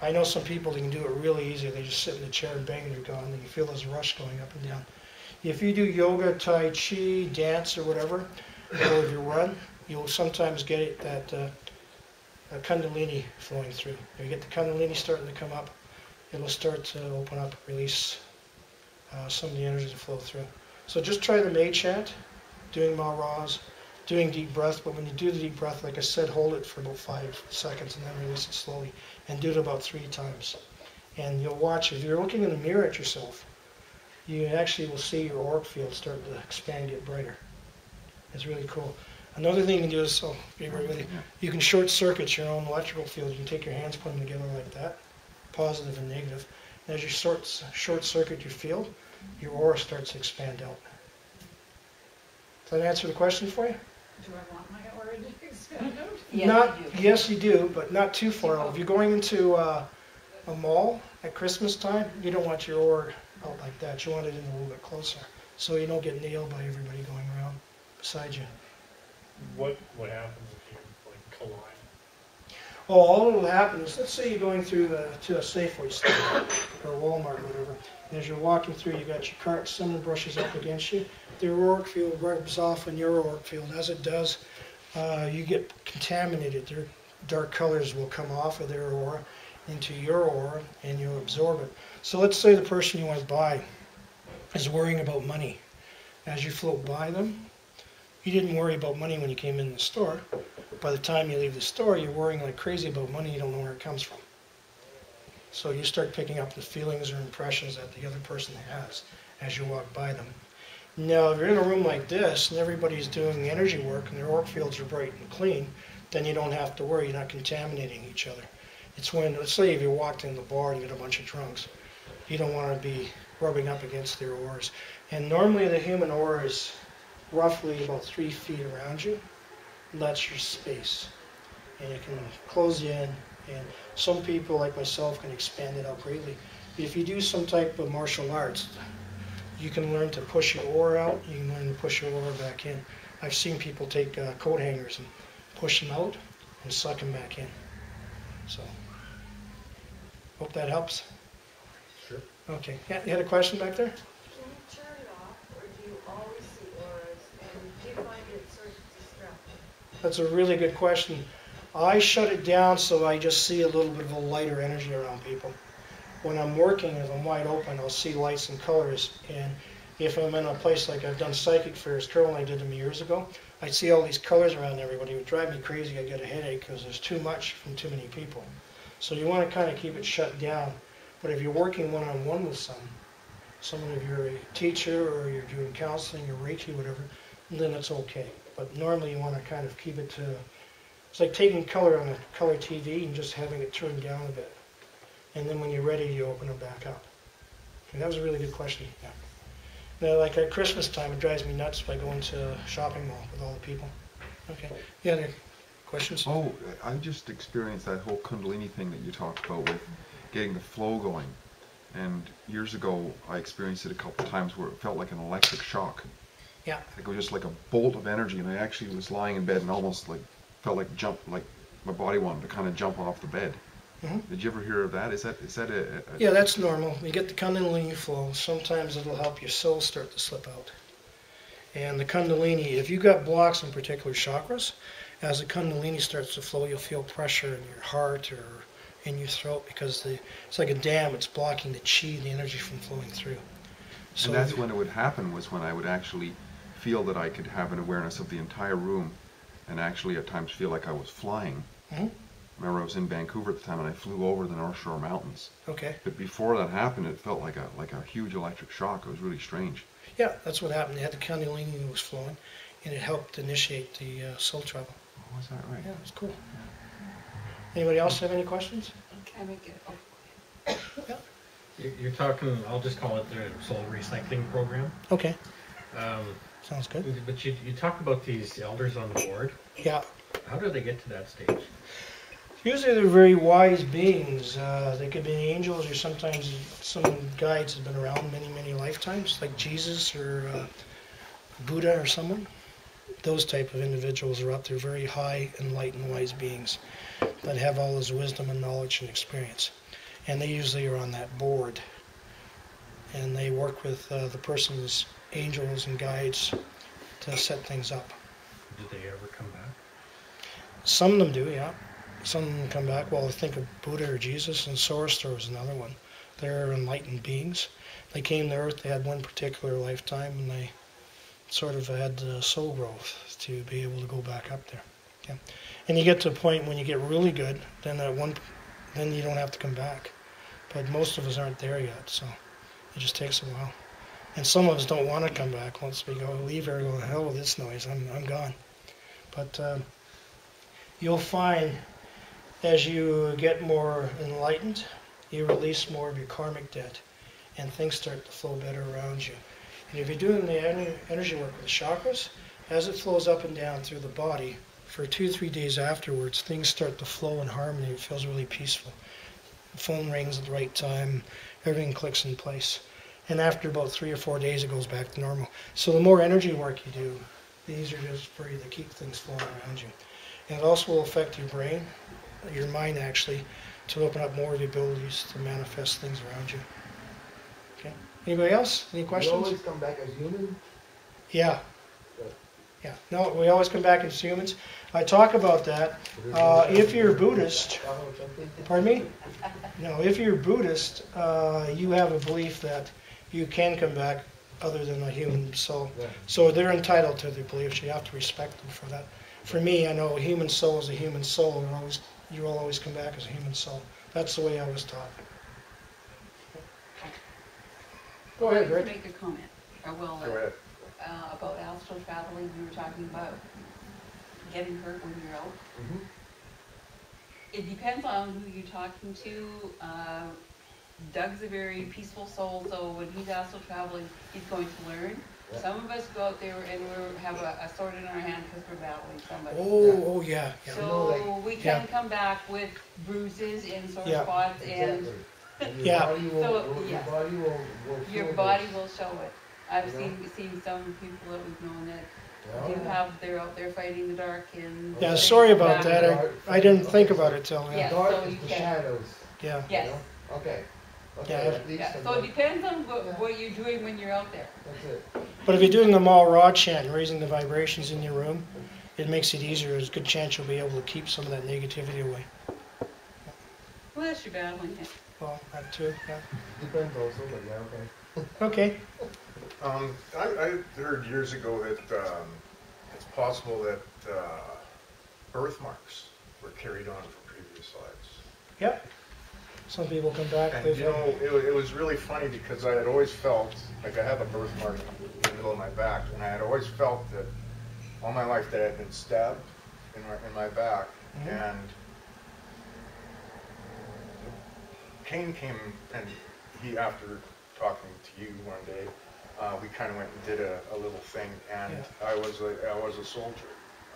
I know some people that can do it really easy. They just sit in the chair and bang and you're gone, and you feel this rush going up and down. If you do yoga, tai chi, dance, or whatever, or if you run, you'll sometimes get it that a kundalini flowing through. If you get the kundalini starting to come up, it'll start to open up, release some of the energy to flow through. So just try the May chant, doing ma-ras, doing deep breath, but when you do the deep breath, like I said, hold it for about 5 seconds and then release it slowly, and do it about 3 times. And you'll watch, if you're looking in the mirror at yourself, you actually will see your auric field start to expand, get brighter. It's really cool. Another thing you can do is, you can short circuit your own electrical field. You can take your hands, put them together like that, positive and negative. And as you short circuit your field, your aura starts to expand out. Does that answer the question for you? Do I want my aura to expand out? Yes, you do, but not too far out. If you're going into a mall at Christmas time, you don't want your aura out like that. You want it in a little bit closer, so you don't get nailed by everybody going around beside you. What happens if you like collide? Oh, all that will happen is, let's say you're going through to a Safeway store or Walmart or whatever, and as you're walking through, you got your cart, someone brushes up against you, their auric field rubs off on your auric field. As it does, you get contaminated. Their dark colors will come off of their aura into your aura, and you'll absorb it. So let's say the person you want to buy is worrying about money. As you float by them, you didn't worry about money when you came in the store. By the time you leave the store, you're worrying like crazy about money. You don't know where it comes from. So you start picking up the feelings or impressions that the other person has as you walk by them. Now, if you're in a room like this and everybody's doing energy work and their auric fields are bright and clean, then you don't have to worry. You're not contaminating each other. It's when, let's say if you walked in the bar and you get a bunch of drunks, you don't want to be rubbing up against their auras. And normally the human aura is roughly about 3 feet around you. And that's your space. And it can close you in. And some people, like myself, can expand it out greatly. If you do some type of martial arts, you can learn to push your aura out. You can learn to push your aura back in. I've seen people take coat hangers and push them out and suck them back in. So, hope that helps. Sure. Okay. Yeah, you had a question back there? Can you turn it off, or do you always see auras, and do you find it sort of distracting? That's a really good question. I shut it down so I just see a little bit of a lighter energy around people. When I'm working, if I'm wide open, I'll see lights and colors. And if I'm in a place like I've done psychic fairs, Carol and I did them years ago, I'd see all these colors around everybody. It would drive me crazy. I'd get a headache because there's too much from too many people. So you want to kind of keep it shut down. But if you're working one-on-one with someone, if you're a teacher or you're doing counseling or Reiki, whatever, then it's okay. But normally you want to kind of keep it to, it's like taking color on a color TV and just having it turned down a bit. And then when you're ready, you open it back up. And that was a really good question. Yeah. Now, like at Christmas time, it drives me nuts by going to a shopping mall with all the people. Okay. Yeah, any questions? Oh, I just experienced that whole Kundalini thing that you talked about with getting the flow going. And years ago, I experienced it a couple of times where it felt like an electric shock. Yeah. Like it was just like a bolt of energy, and I actually was lying in bed and almost like felt like like my body wanted to kind of jump off the bed. Mm-hmm. Did you ever hear of that? Is that a Yeah, that's normal. You get the Kundalini flow. Sometimes it'll help your soul start to slip out. And the Kundalini, if you've got blocks in particular chakras, as the Kundalini starts to flow, you'll feel pressure in your heart or in your throat because it's like a dam. It's blocking the chi, the energy from flowing through. So and that's when it would happen, was when I would actually feel that I could have an awareness of the entire room and actually at times feel like I was flying. Mm-hmm. Remember, I was in Vancouver at the time and I flew over the North Shore Mountains. Okay. But before that happened, it felt like a huge electric shock. It was really strange. Yeah, that's what happened. They had the Kundalini that was flowing, and it helped initiate the soul travel. Oh, was that right? Yeah, it's cool. Anybody else have any questions? Can I get You're talking, I'll just call it the soul recycling program. Okay, sounds good. But you talked about these elders on the board. Yeah. How do they get to that stage? Usually they're very wise beings. They could be angels, or sometimes some guides have been around many, many lifetimes, like Jesus or Buddha or someone. Those type of individuals are up there, very high, enlightened, wise beings that have all this wisdom and knowledge and experience. And they usually are on that board. And they work with the person's angels and guides to set things up. Did they ever come back? Some of them do, yeah. Some of them come back. Well, think of Buddha or Jesus, and Zoroaster was another one. They're enlightened beings. They came to Earth, they had one particular lifetime, and they sort of had soul growth to be able to go back up there. Yeah. And you get to a point when you get really good, then then you don't have to come back. But most of us aren't there yet, so it just takes a while. And some of us don't want to come back once we go, leave here, go, hell with this noise, I'm gone. But you'll find as you get more enlightened, you release more of your karmic debt, and things start to flow better around you. And if you're doing the energy work with the chakras, as it flows up and down through the body, for 2-3 days afterwards, things start to flow in harmony. It feels really peaceful. The phone rings at the right time, everything clicks in place. And after about 3 or 4 days, it goes back to normal. So the more energy work you do, the easier it is for you to keep things flowing around you. And it also will affect your brain, your mind actually, to open up more of the abilities to manifest things around you. Okay. Anybody else? Any questions? You always come back as human? Yeah. Yeah. No, we always come back as humans. I talk about that. If you're Buddhist, pardon me? No, if you're Buddhist, you have a belief that you can come back other than a human soul. Yeah. So they're entitled to their beliefs. You have to respect them for that. For me, I know a human soul is a human soul, and you will always come back as a human soul. That's the way I was taught. Go ahead, Rick. Make a comment. Or will, Go ahead. about astral traveling. You were talking about getting hurt when you're out. Mhm. It depends on who you're talking to. Doug's a very peaceful soul, so when he's astral traveling, he's going to learn. Yeah. Some of us go out there and we have a sword in our hand because we're battling somebody. Oh, yeah. Yeah. So we can Yeah. come back with bruises and sore Yeah. spots, and Exactly. And your Yeah. body will, So, your yeah. body will your feel body this. will show it. I've You know? seen some people that we've known that Yeah. they're out there fighting the dark and. Yeah, Okay. sorry about Yeah. that. I didn't think about it till The now. Yeah. dark so is you the can- shadows. Yeah. you Yes. know? Okay. Okay, Yeah. at least Yeah. I'm So it not- depends on what you're doing when you're out there. that's it. But if you're doing the Mall Raw chant, raising the vibrations in your room, it makes it easier. There's a good chance you'll be able to keep some of that negativity away. Well, that's your battling it. Well, that too, yeah. Depends also, but yeah, okay. Okay. I heard years ago that it's possible that birthmarks were carried on from previous lives. Yep. Some people come back. And they've you know, it was really funny because I had always felt, like I have a birthmark in the middle of my back, and I had always felt that all my life that I had been stabbed in my back, Mhm. and Kane came and he, after talking to you one day, we kind of went and did a little thing, and Yeah. I was a soldier,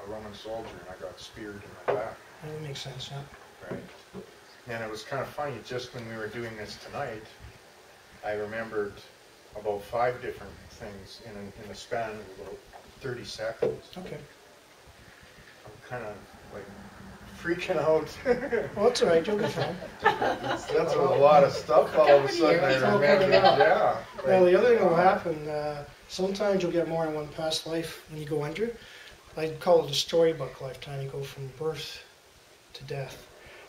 a Roman soldier, and I got speared in my back. that makes sense, yeah. Right. And it was kind of funny, just when we were doing this tonight, I remembered about 5 different things in a span of about 30 seconds. Okay. I'm kind of like freaking out. Well, that's all right. You'll be fine. That's a lot of stuff all of a sudden I It's all remembered. coming out. Yeah. Well, the other thing that will happen, sometimes you'll get more in one past life when you go under. I call it a storybook lifetime. You go from birth to death.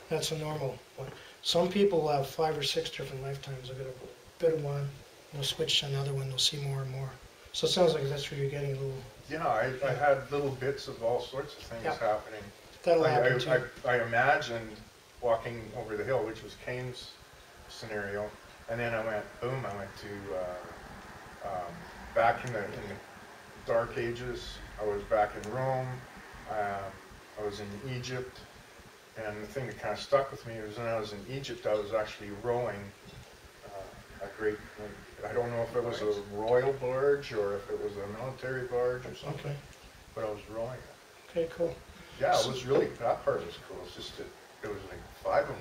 That's a normal one. Some people have 5 or 6 different lifetimes. They'll get a bit of one, they'll switch to another one, they'll see more and more. So it sounds like that's where you're getting a little. Yeah, I had little bits of all sorts of things Yeah. happening. That'll happen too. I imagined walking over the hill, which was Kane's scenario, and then I went, boom, I went to back in the Dark Ages. I was back in Rome. I was in Egypt, and the thing that kind of stuck with me was when I was in Egypt, I was actually rowing a great, I don't know if it was a royal barge or if it was a military barge or something, Okay. but I was rowing it. Okay, cool. Yeah, it was really, that part was cool. It's just that it was like 5 of them.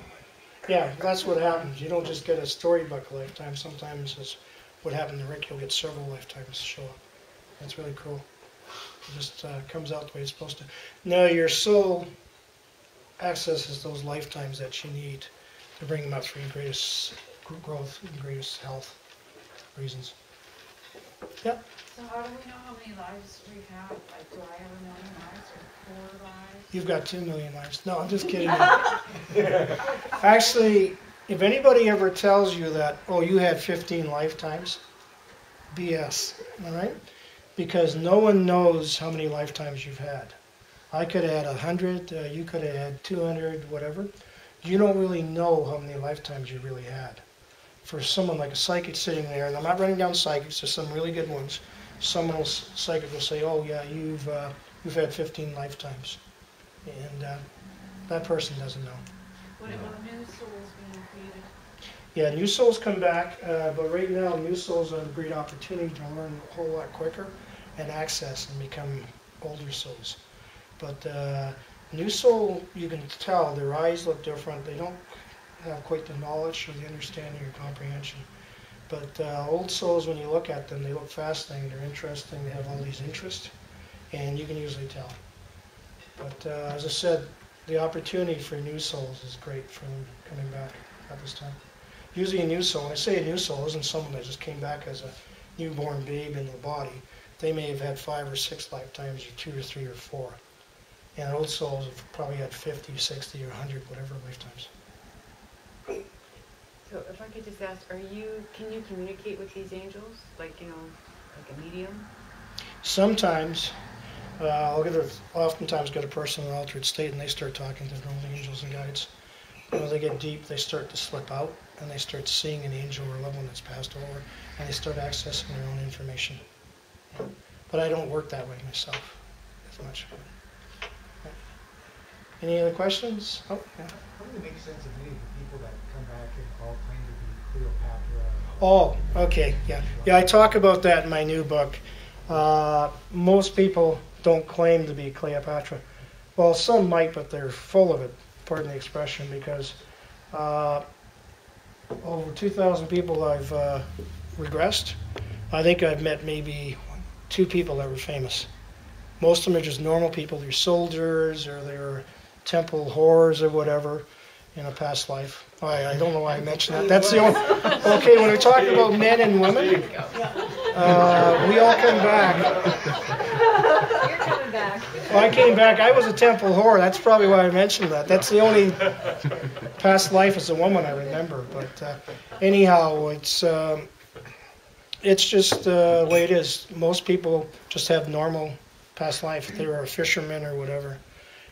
Yeah, that's what happens. You don't just get a storybook lifetime. Sometimes it's what happened to Rick. You'll get several lifetimes show up. That's really cool. It just comes out the way it's supposed to. Now your soul accesses those lifetimes that you need to bring them up for your greatest growth and greatest health reasons. Yep. So how do we know how many lives we have? Like, do I have 1 million lives or 4 lives? You've got 2 million lives. No, I'm just kidding. Actually, if anybody ever tells you that, oh, you had 15 lifetimes, BS, all right? Because no one knows how many lifetimes you've had. I could have had 100, you could have had 200, whatever. You don't really know how many lifetimes you really had. For someone like a psychic sitting there, and I'm not running down psychics, there's some really good ones. Someone psychic will say, oh yeah, you've had 15 lifetimes. And that person doesn't know. What about new souls being created? Yeah, new souls come back, but right now new souls have a great opportunity to learn a whole lot quicker and access and become older souls. But new soul, you can tell their eyes look different. They don't have quite the knowledge or the understanding or comprehension. But old souls, when you look at them, they look fascinating, they're interesting, they have all these interests, and you can usually tell. But as I said, the opportunity for new souls is great for them coming back at this time. Usually a new soul, when I say a new soul, isn't someone that just came back as a newborn babe in the body. They may have had 5 or 6 lifetimes, or 2 or 3 or 4. And old souls have probably had 50, 60, or 100, whatever lifetimes. So if I could just ask, can you communicate with these angels? Like, like a medium? Sometimes, oftentimes get a person in an altered state and they start talking to their own angels and guides. When they get deep, they start to slip out and they start seeing an angel or a loved one that's passed over and they start accessing their own information. Yeah. But I don't work that way myself as much. Yeah. Any other questions? Oh, yeah. How does it make sense of many of the people that come back and all claim to be Cleopatra? Oh, okay, yeah. Yeah, I talk about that in my new book. Most people don't claim to be Cleopatra. Well, some might, but they're full of it, pardon the expression, because over 2,000 people I've regressed. I think I've met maybe 2 people that were famous. Most of them are just normal people. They're soldiers or they're temple whores or whatever in a past life. I don't know why I mentioned that. That's the only... Okay, when we talk about men and women, we all come back. You're coming back. Well, I came back. I was a temple whore. That's probably why I mentioned that. That's the only past life as a woman I remember. But anyhow, it's just the way it is. Most people just have normal past life. They were a fisherman or whatever.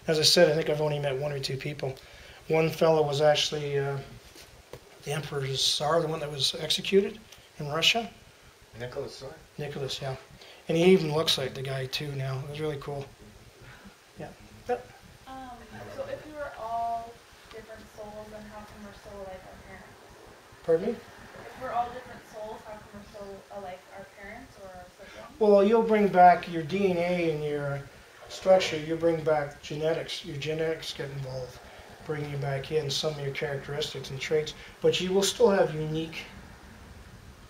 As I said, I think I've only met 1 or 2 people. One fellow was actually the Emperor's Tsar, the one that was executed in Russia. Nicholas Tsar? Nicholas, yeah. And he even looks like the guy too now. It was really cool. Yeah. Yep. So if we were all different souls, then how come we're so like our parents? Pardon me? If we're all different souls, how come we're so alike our parents or our siblings? Well, you'll bring back your DNA and your structure. You bring back genetics. Your genetics get involved, bringing you back in some of your characteristics and traits. But you will still have unique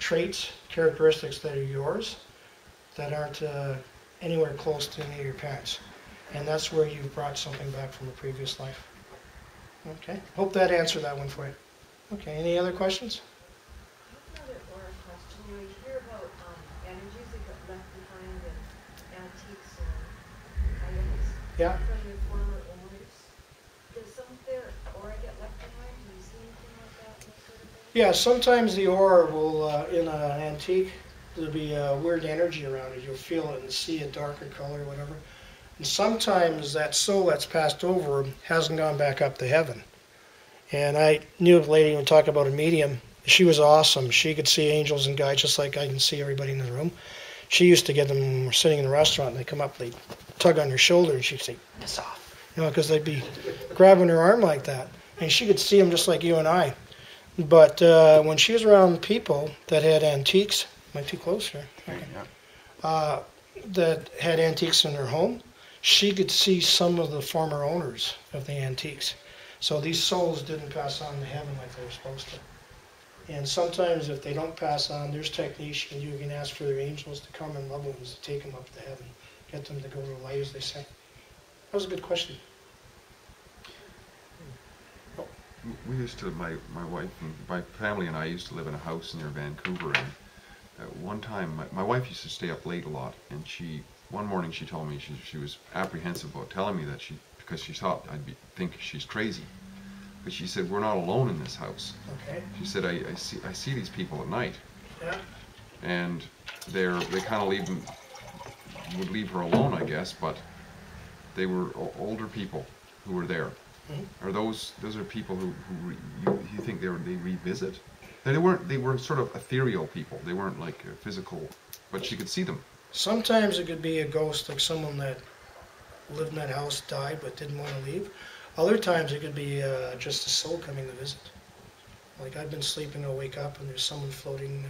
traits, characteristics that are yours, that aren't anywhere close to any of your parents. And that's where you've brought something back from a previous life. Okay. Hope that answered that one for you. Okay. Any other questions? Another aura question. You hear about energies that got left behind in antiques and items Yeah. from your former owners. Does some of their aura get left behind? Do you see anything like that? That sort of thing? Yeah, sometimes the aura will, in an antique, there'll be a weird energy around it. You'll feel it and see a darker color or whatever. And sometimes that soul that's passed over hasn't gone back up to heaven. And I knew a lady who would talk about a medium. She was awesome. She could see angels and guides just like I can see everybody in the room. She used to get them when we're sitting in a restaurant and they come up, they tug on her shoulder and she'd say, "Piss off." You know, because they'd be grabbing her arm like that. And she could see them just like you and I. But when she was around people that had antiques, am I too close here? Okay. That had antiques in their home, she could see some of the former owners of the antiques. So these souls didn't pass on to heaven like they were supposed to. And sometimes if they don't pass on, there's techniques you can ask for their angels to come and loved ones to take them up to heaven, get them to go to the light, as they say. That was a good question. We used to, my wife and my family and I used to live in a house near Vancouver, one time, my wife used to stay up late a lot, and one morning she told me she was apprehensive about telling me that because she thought think she's crazy. But she said, we're not alone in this house. Okay. She said, I see these people at night. Yeah. And they kind of would leave her alone, I guess, but they were older people who were there. Mm-hmm. Are those are people who you think they revisit? They were sort of ethereal people. They weren't like physical, but she could see them. Sometimes it could be a ghost, like someone that lived in that house, died, but didn't want to leave. Other times it could be just a soul coming to visit. Like I've been sleeping, I'll wake up and there's someone floating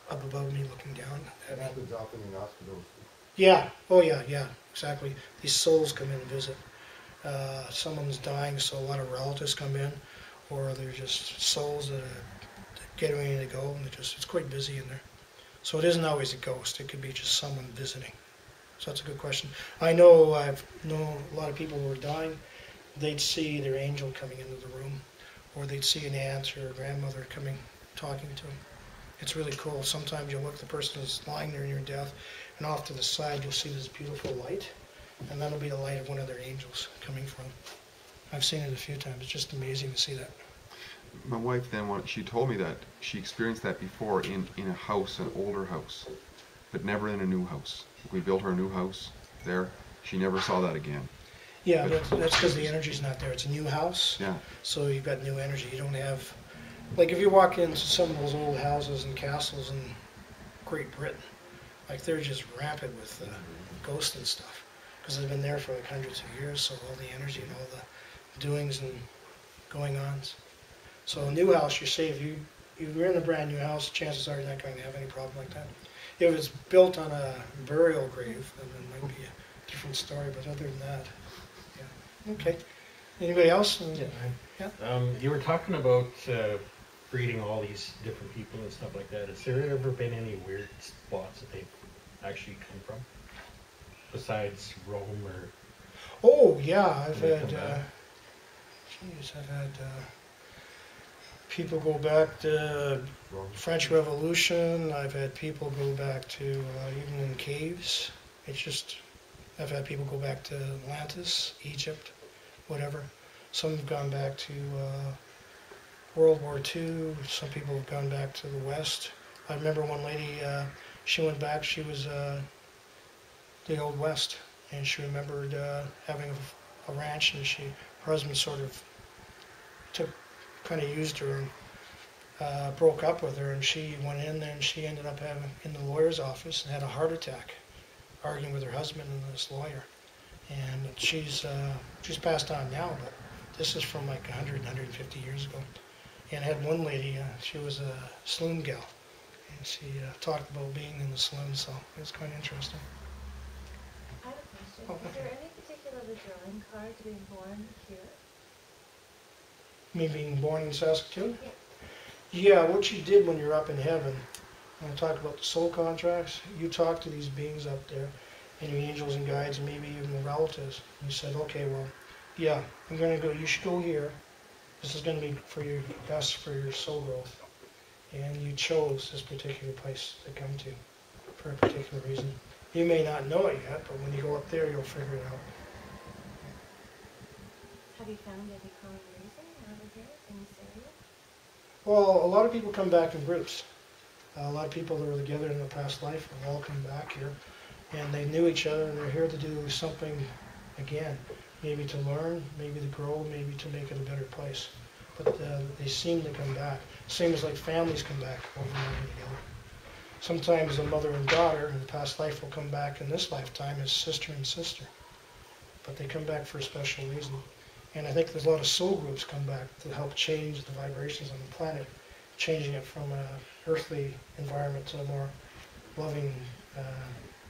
up above me looking down. That happens often in hospitals. Yeah, oh yeah, exactly. These souls come in and visit. Someone's dying, so a lot of relatives come in, or they're just souls that are getting ready to go, and it's quite busy in there. So it isn't always a ghost, it could be just someone visiting. So that's a good question. I've known a lot of people who are dying, they'd see their angel coming into the room, or they'd see an aunt or a grandmother coming, talking to them. It's really cool. Sometimes you'll look, the person is lying there near death, and off to the side you'll see this beautiful light, and that'll be the light of one of their angels coming from. I've seen it a few times. It's just amazing to see that. My wife then, she told me that she experienced that before in a house, an older house, but never in a new house. We built her a new house there. She never saw that again. Yeah, that's because the energy's not there. It's a new house, Yeah. so you've got new energy. You don't have, like if you walk into some of those old houses and castles in Great Britain, like they're just rampant with ghosts and stuff, because they've been there for like hundreds of years, so all the energy and all the doings and going-ons. So a new house, you're safe. If you're in a brand new house, chances are you're not going to have any problem like that. If it's built on a burial grave, then it might be a different story, but other than that, yeah. Okay. Anybody else? Yeah. You were talking about breeding all these different people and stuff like that. Has there ever been any weird spots that they've actually come from? Besides Rome or... Oh, yeah, I've had people go back to French Revolution. I've had people go back to even in caves. I've had people go back to Atlantis, Egypt, whatever. Some have gone back to World War II. Some people have gone back to the West. I remember one lady, she went back, she was the Old West, and she remembered having a ranch, and her husband sort of kind of used her and broke up with her, and she went in there and she ended up in the lawyer's office and had a heart attack, arguing with her husband and this lawyer. And she's passed on now, but this is from like 100, 150 years ago. And I had one lady, she was a saloon gal, and she talked about being in the saloon, so it was quite interesting. I have a question. Oh, Is okay. there any particular drawing card to be born here? Me being born in Saskatoon? Yeah, what you did when you're up in heaven, when I talk about the soul contracts, you talk to these beings up there, and your angels and guides, and maybe even the relatives. You said, okay, well, yeah, I'm going to go, you should go here. This is going to be for your best for your soul growth. And you chose this particular place to come to for a particular reason. You may not know it yet, but when you go up there, you'll figure it out. Have you found any common reason over here in this area? Well, a lot of people come back in groups. A lot of people that were together in the past life have all come back here, and they knew each other, and they're here to do something again. Maybe to learn, maybe to grow, maybe to make it a better place. But they seem to come back. Same as like families come back over and over together. Sometimes a mother and daughter in the past life will come back in this lifetime as sister and sister. But they come back for a special reason. And I think there's a lot of soul groups come back to help change the vibrations on the planet, changing it from an earthly environment to a more loving,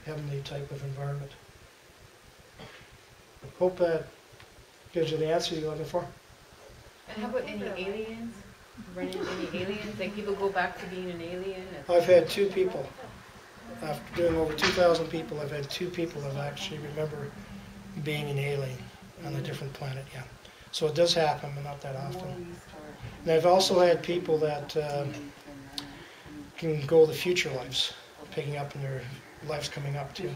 heavenly type of environment. Hope that gives you the answer you're looking for. And how about any aliens? Run into any aliens? Like people go back to being an alien? I've had 2 people. After doing over 2,000 people, I've had 2 people that actually remember being an alien on a different planet, yeah. So it does happen, but not that often. And I've also had people that can go to future lives, picking up in their lives coming up too.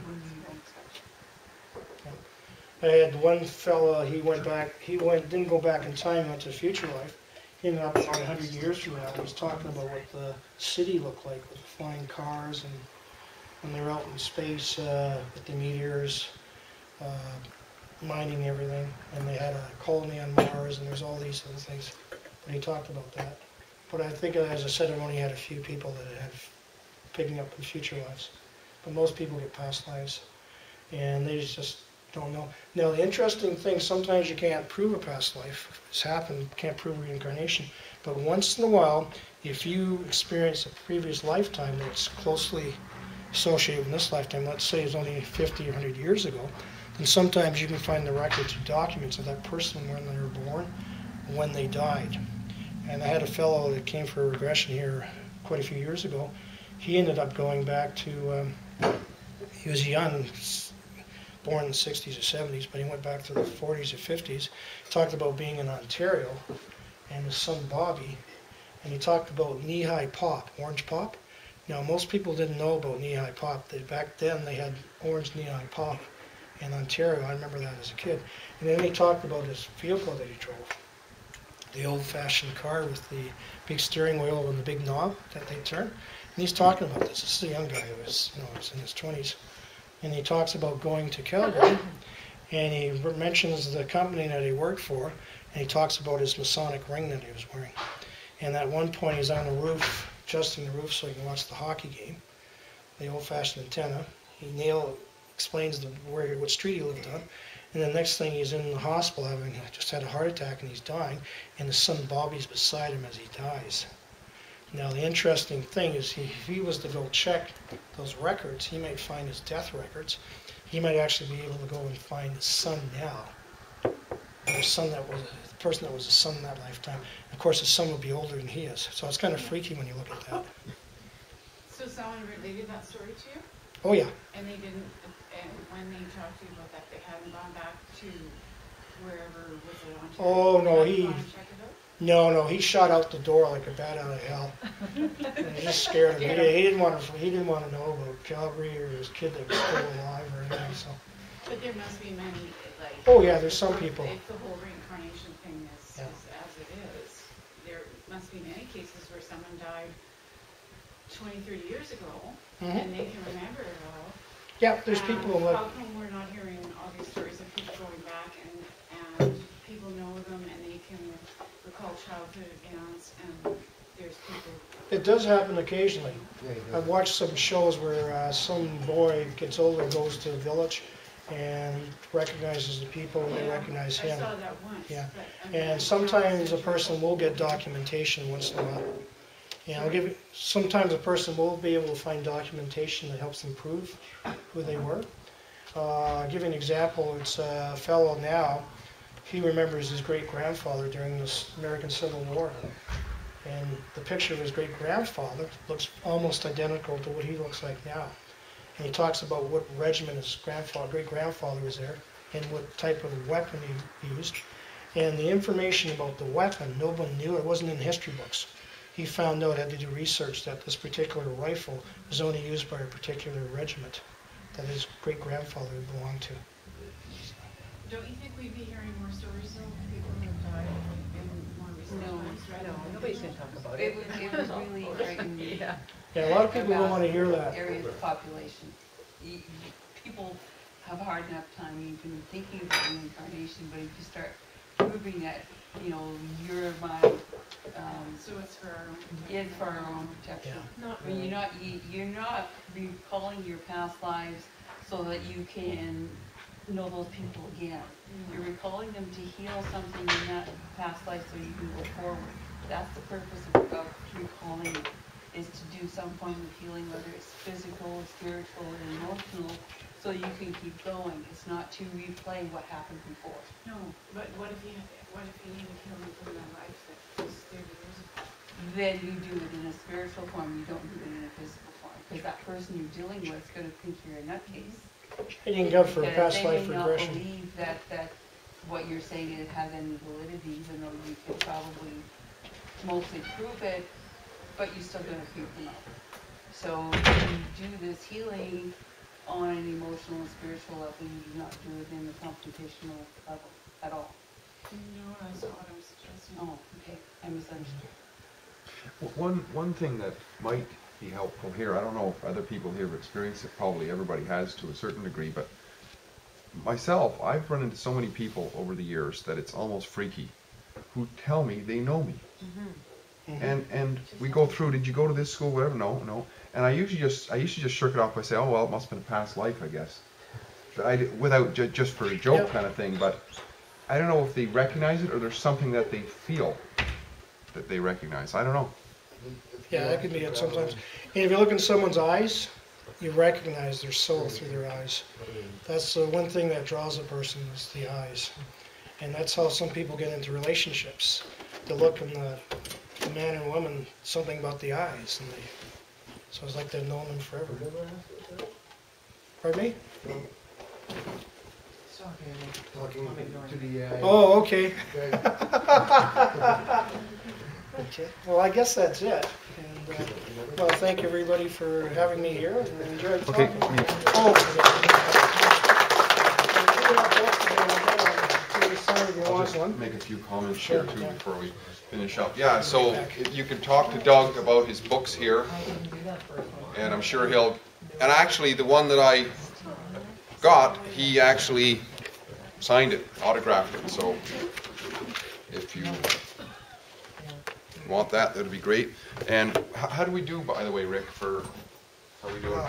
I had one fella, he didn't go back in time, went to the future life. He ended up about 100 years from now. He was talking about what the city looked like with flying cars and when they were out in space with the meteors, mining everything. And they had a colony on Mars and there's all these other things. But he talked about that. But I think, as I said, I've only had a few people that have picking up in future lives. But most people get past lives. And they just don't know. Now the interesting thing, sometimes you can't prove a past life. It's happened, can't prove reincarnation. But once in a while, if you experience a previous lifetime that's closely associated with this lifetime, let's say it's only 50 or 100 years ago, then sometimes you can find the records or documents of that person when they were born, when they died. And I had a fellow that came for a regression here quite a few years ago. He ended up going back to, he was young, born in the 60s or 70s, but he went back to the 40s or 50s. He talked about being in Ontario and his son Bobby, and he talked about knee-high pop, orange pop. Now most people didn't know about knee-high pop. Back then they had orange knee-high pop in Ontario. I remember that as a kid. And then he talked about his vehicle that he drove, the old-fashioned car with the big steering wheel and the big knob that they turn. And he's talking about this. This is a young guy who was, was in his 20s. And he talks about going to Calgary, and he mentions the company that he worked for, and he talks about his Masonic ring that he was wearing. And at one point he's on the roof, adjusting the roof so he can watch the hockey game, the old-fashioned antenna. He explains what street he lived on, and the next thing he's in the hospital having just had a heart attack and he's dying, and his son Bobby's beside him as he dies. Now the interesting thing is if he was to go check those records, he might find his death records. He might actually be able to go and find his son now. The son that was the person that was his son in that lifetime. Of course his son would be older than he is. So it's kind of freaky when you look at that. So someone related that story to you? Oh yeah. And they didn't, and when they talked to you about that, they hadn't gone back to wherever, was it Ontario? Oh no, No, he shot out the door like a bat out of hell. And it just scared him. He didn't want to know about Calgary or his kid that was still alive or anything. So. But there must be many, like. Oh yeah, there's some people. If the whole reincarnation thing is as it is, there must be many cases where someone died 20, 30 years ago, and they can remember it all. Yeah, there's people like. How come we're not hearing all these stories of people going back and people know them and they can recall childhood events and there's people. It does happen occasionally. I've watched some shows where some boy gets older, goes to a village, and he recognizes the people and they recognize him. I saw that once. Yeah, and sometimes a person will get documentation once in a while. Yeah, sometimes a person will be able to find documentation that helps them prove who they were. I'll give you an example. It's a fellow now. He remembers his great-grandfather during the American Civil War. And the picture of his great-grandfather looks almost identical to what he looks like now. And he talks about what regiment his great-grandfather was there and what type of weapon he used. And the information about the weapon, no one knew. It wasn't in history books. He found out, had to do research, that this particular rifle was only used by a particular regiment that his great-grandfather belonged to. Don't you think we'd be hearing more stories though? People who have died in more recent times, right? No, nobody's going to talk about it. It would really frighten me. Yeah, a lot of people don't want to hear that. Areas of population. People have a hard enough time even thinking about reincarnation, but if you start proving that, you're my... so it's for our own protection. It's for our own protection. Yeah. Not When really. you're not recalling your past lives so that you can know those people again. You're recalling them to heal something in that past life so you can go forward. That's the purpose of recalling, is to do some form of healing, whether it's physical, spiritual, or emotional, so you can keep going. It's not to replay what happened before. No, but what if you needed healing from a life that was 30 years ago? Then you do it in a spiritual form, you don't do it in a physical form. Because that person you're dealing with is going to think you're a nutcase. And you can go for a And past they life may not regression. believe that what you're saying it has any validity, even though you could probably mostly prove it but you still gonna creep them out. So if you do this healing on an emotional and spiritual level, you do not do it in the confrontational level at all. No, that's not what I'm suggesting. Oh, okay, I misunderstood. One thing that might be helpful here, I don't know if other people here have experienced it, probably everybody has to a certain degree, but myself, I've run into so many people over the years that it's almost freaky, who tell me they know me. And we go through, did you go to this school, whatever, no. And I usually just shirk it off by saying, oh well, it must have been a past life, I guess. Without just for a joke kind of thing, but I don't know if they recognize it or there's something that they feel that they recognize. I don't know. Yeah, that could be it sometimes. And if you look in someone's eyes, you recognize their soul through their eyes. That's the one thing that draws a person is the eyes. And that's how some people get into relationships. The look in the man and woman, something about the eyes. And so it's like they've known them forever. Pardon me? Talking to the Oh, okay. Okay. Well, I guess that's it. And well, thank everybody for having me here. I enjoyed talking. Make a few comments here too before we finish up. Yeah, so you can talk to Doug about his books here, and I'm sure he'll. And actually, the one that I got, he actually signed it, autographed it. So if you want that, that'd be great. And how do we do, by the way, Rick? For how we doing?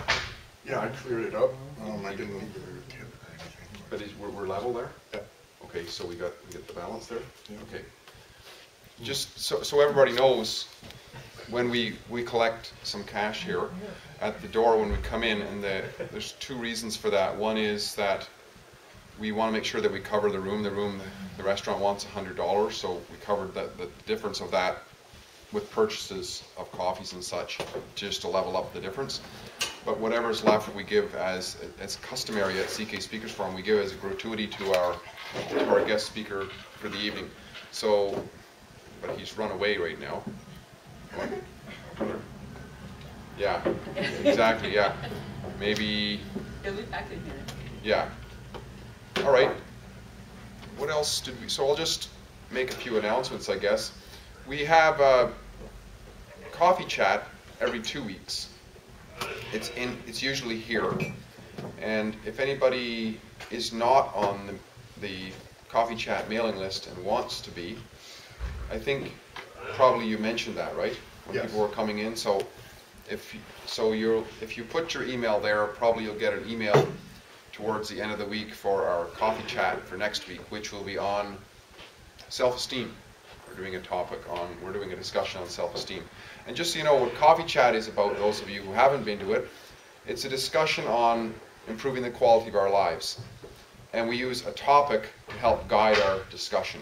Yeah, I cleared it up. I didn't leave it. But we're level there. Yeah. Okay, so we get the balance there. Yeah. Okay. Just so everybody knows, when we collect some cash here at the door when we come in, and there's two reasons for that. One is that we want to make sure that we cover the room. The restaurant wants $100, so we covered the difference of that with purchases of coffees and such, just to level up the difference. But whatever's left, we give as customary at CK Speakers Forum. We give as a gratuity to our guest speaker for the evening. So, but he's run away right now. Yeah, exactly. Yeah, maybe. He'll be back in here. Yeah. All right. What else did we? So I'll just make a few announcements, I guess. We have a coffee chat every 2 weeks. It's usually here, and if anybody is not on the coffee chat mailing list and wants to be, I think probably you mentioned that, right? When yes. People were coming in. So if you put your email there, probably you'll get an email towards the end of the week for our coffee chat for next week, which will be on self-esteem. We're doing a discussion on self-esteem. And just so you know what coffee chat is about, those of you who haven't been to it, it's a discussion on improving the quality of our lives. And we use a topic to help guide our discussion.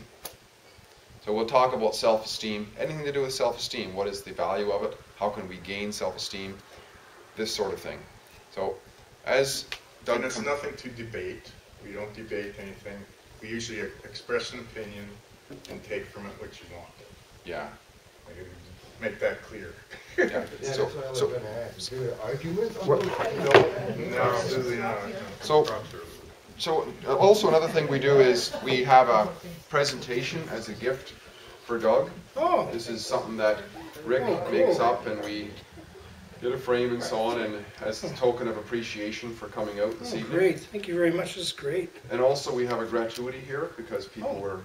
So we'll talk about self-esteem, anything to do with self-esteem. What is the value of it? How can we gain self-esteem? This sort of thing. So as Doug... And it's nothing to debate. We don't debate anything. We usually express an opinion and take from it what you want. Yeah. Make that clear. Yeah, that's what I was going to ask. Do arguments on those things? No, absolutely not. So also another thing we do is we have a presentation as a gift for Doug. Oh. This is something that Rick makes up, and we get a frame and so on, and as a token of appreciation for coming out this evening. Great. Thank you very much. This is great. And also we have a gratuity here because people were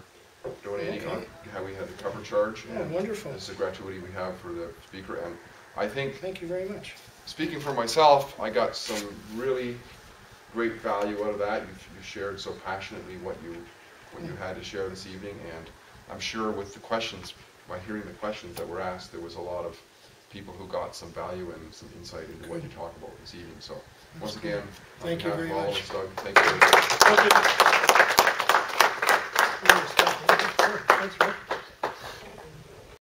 donating on how we had the cover charge. Oh, wonderful. This is a gratuity we have for the speaker, and I think... Thank you very much. Speaking for myself, I got some really great value out of that. You shared so passionately what you had to share this evening, and I'm sure with the questions, by hearing the questions that were asked, there was a lot of people who got some value and some insight into what you talked about this evening. So once again, thank you very much. Doug, thank you. Thanks, Rick.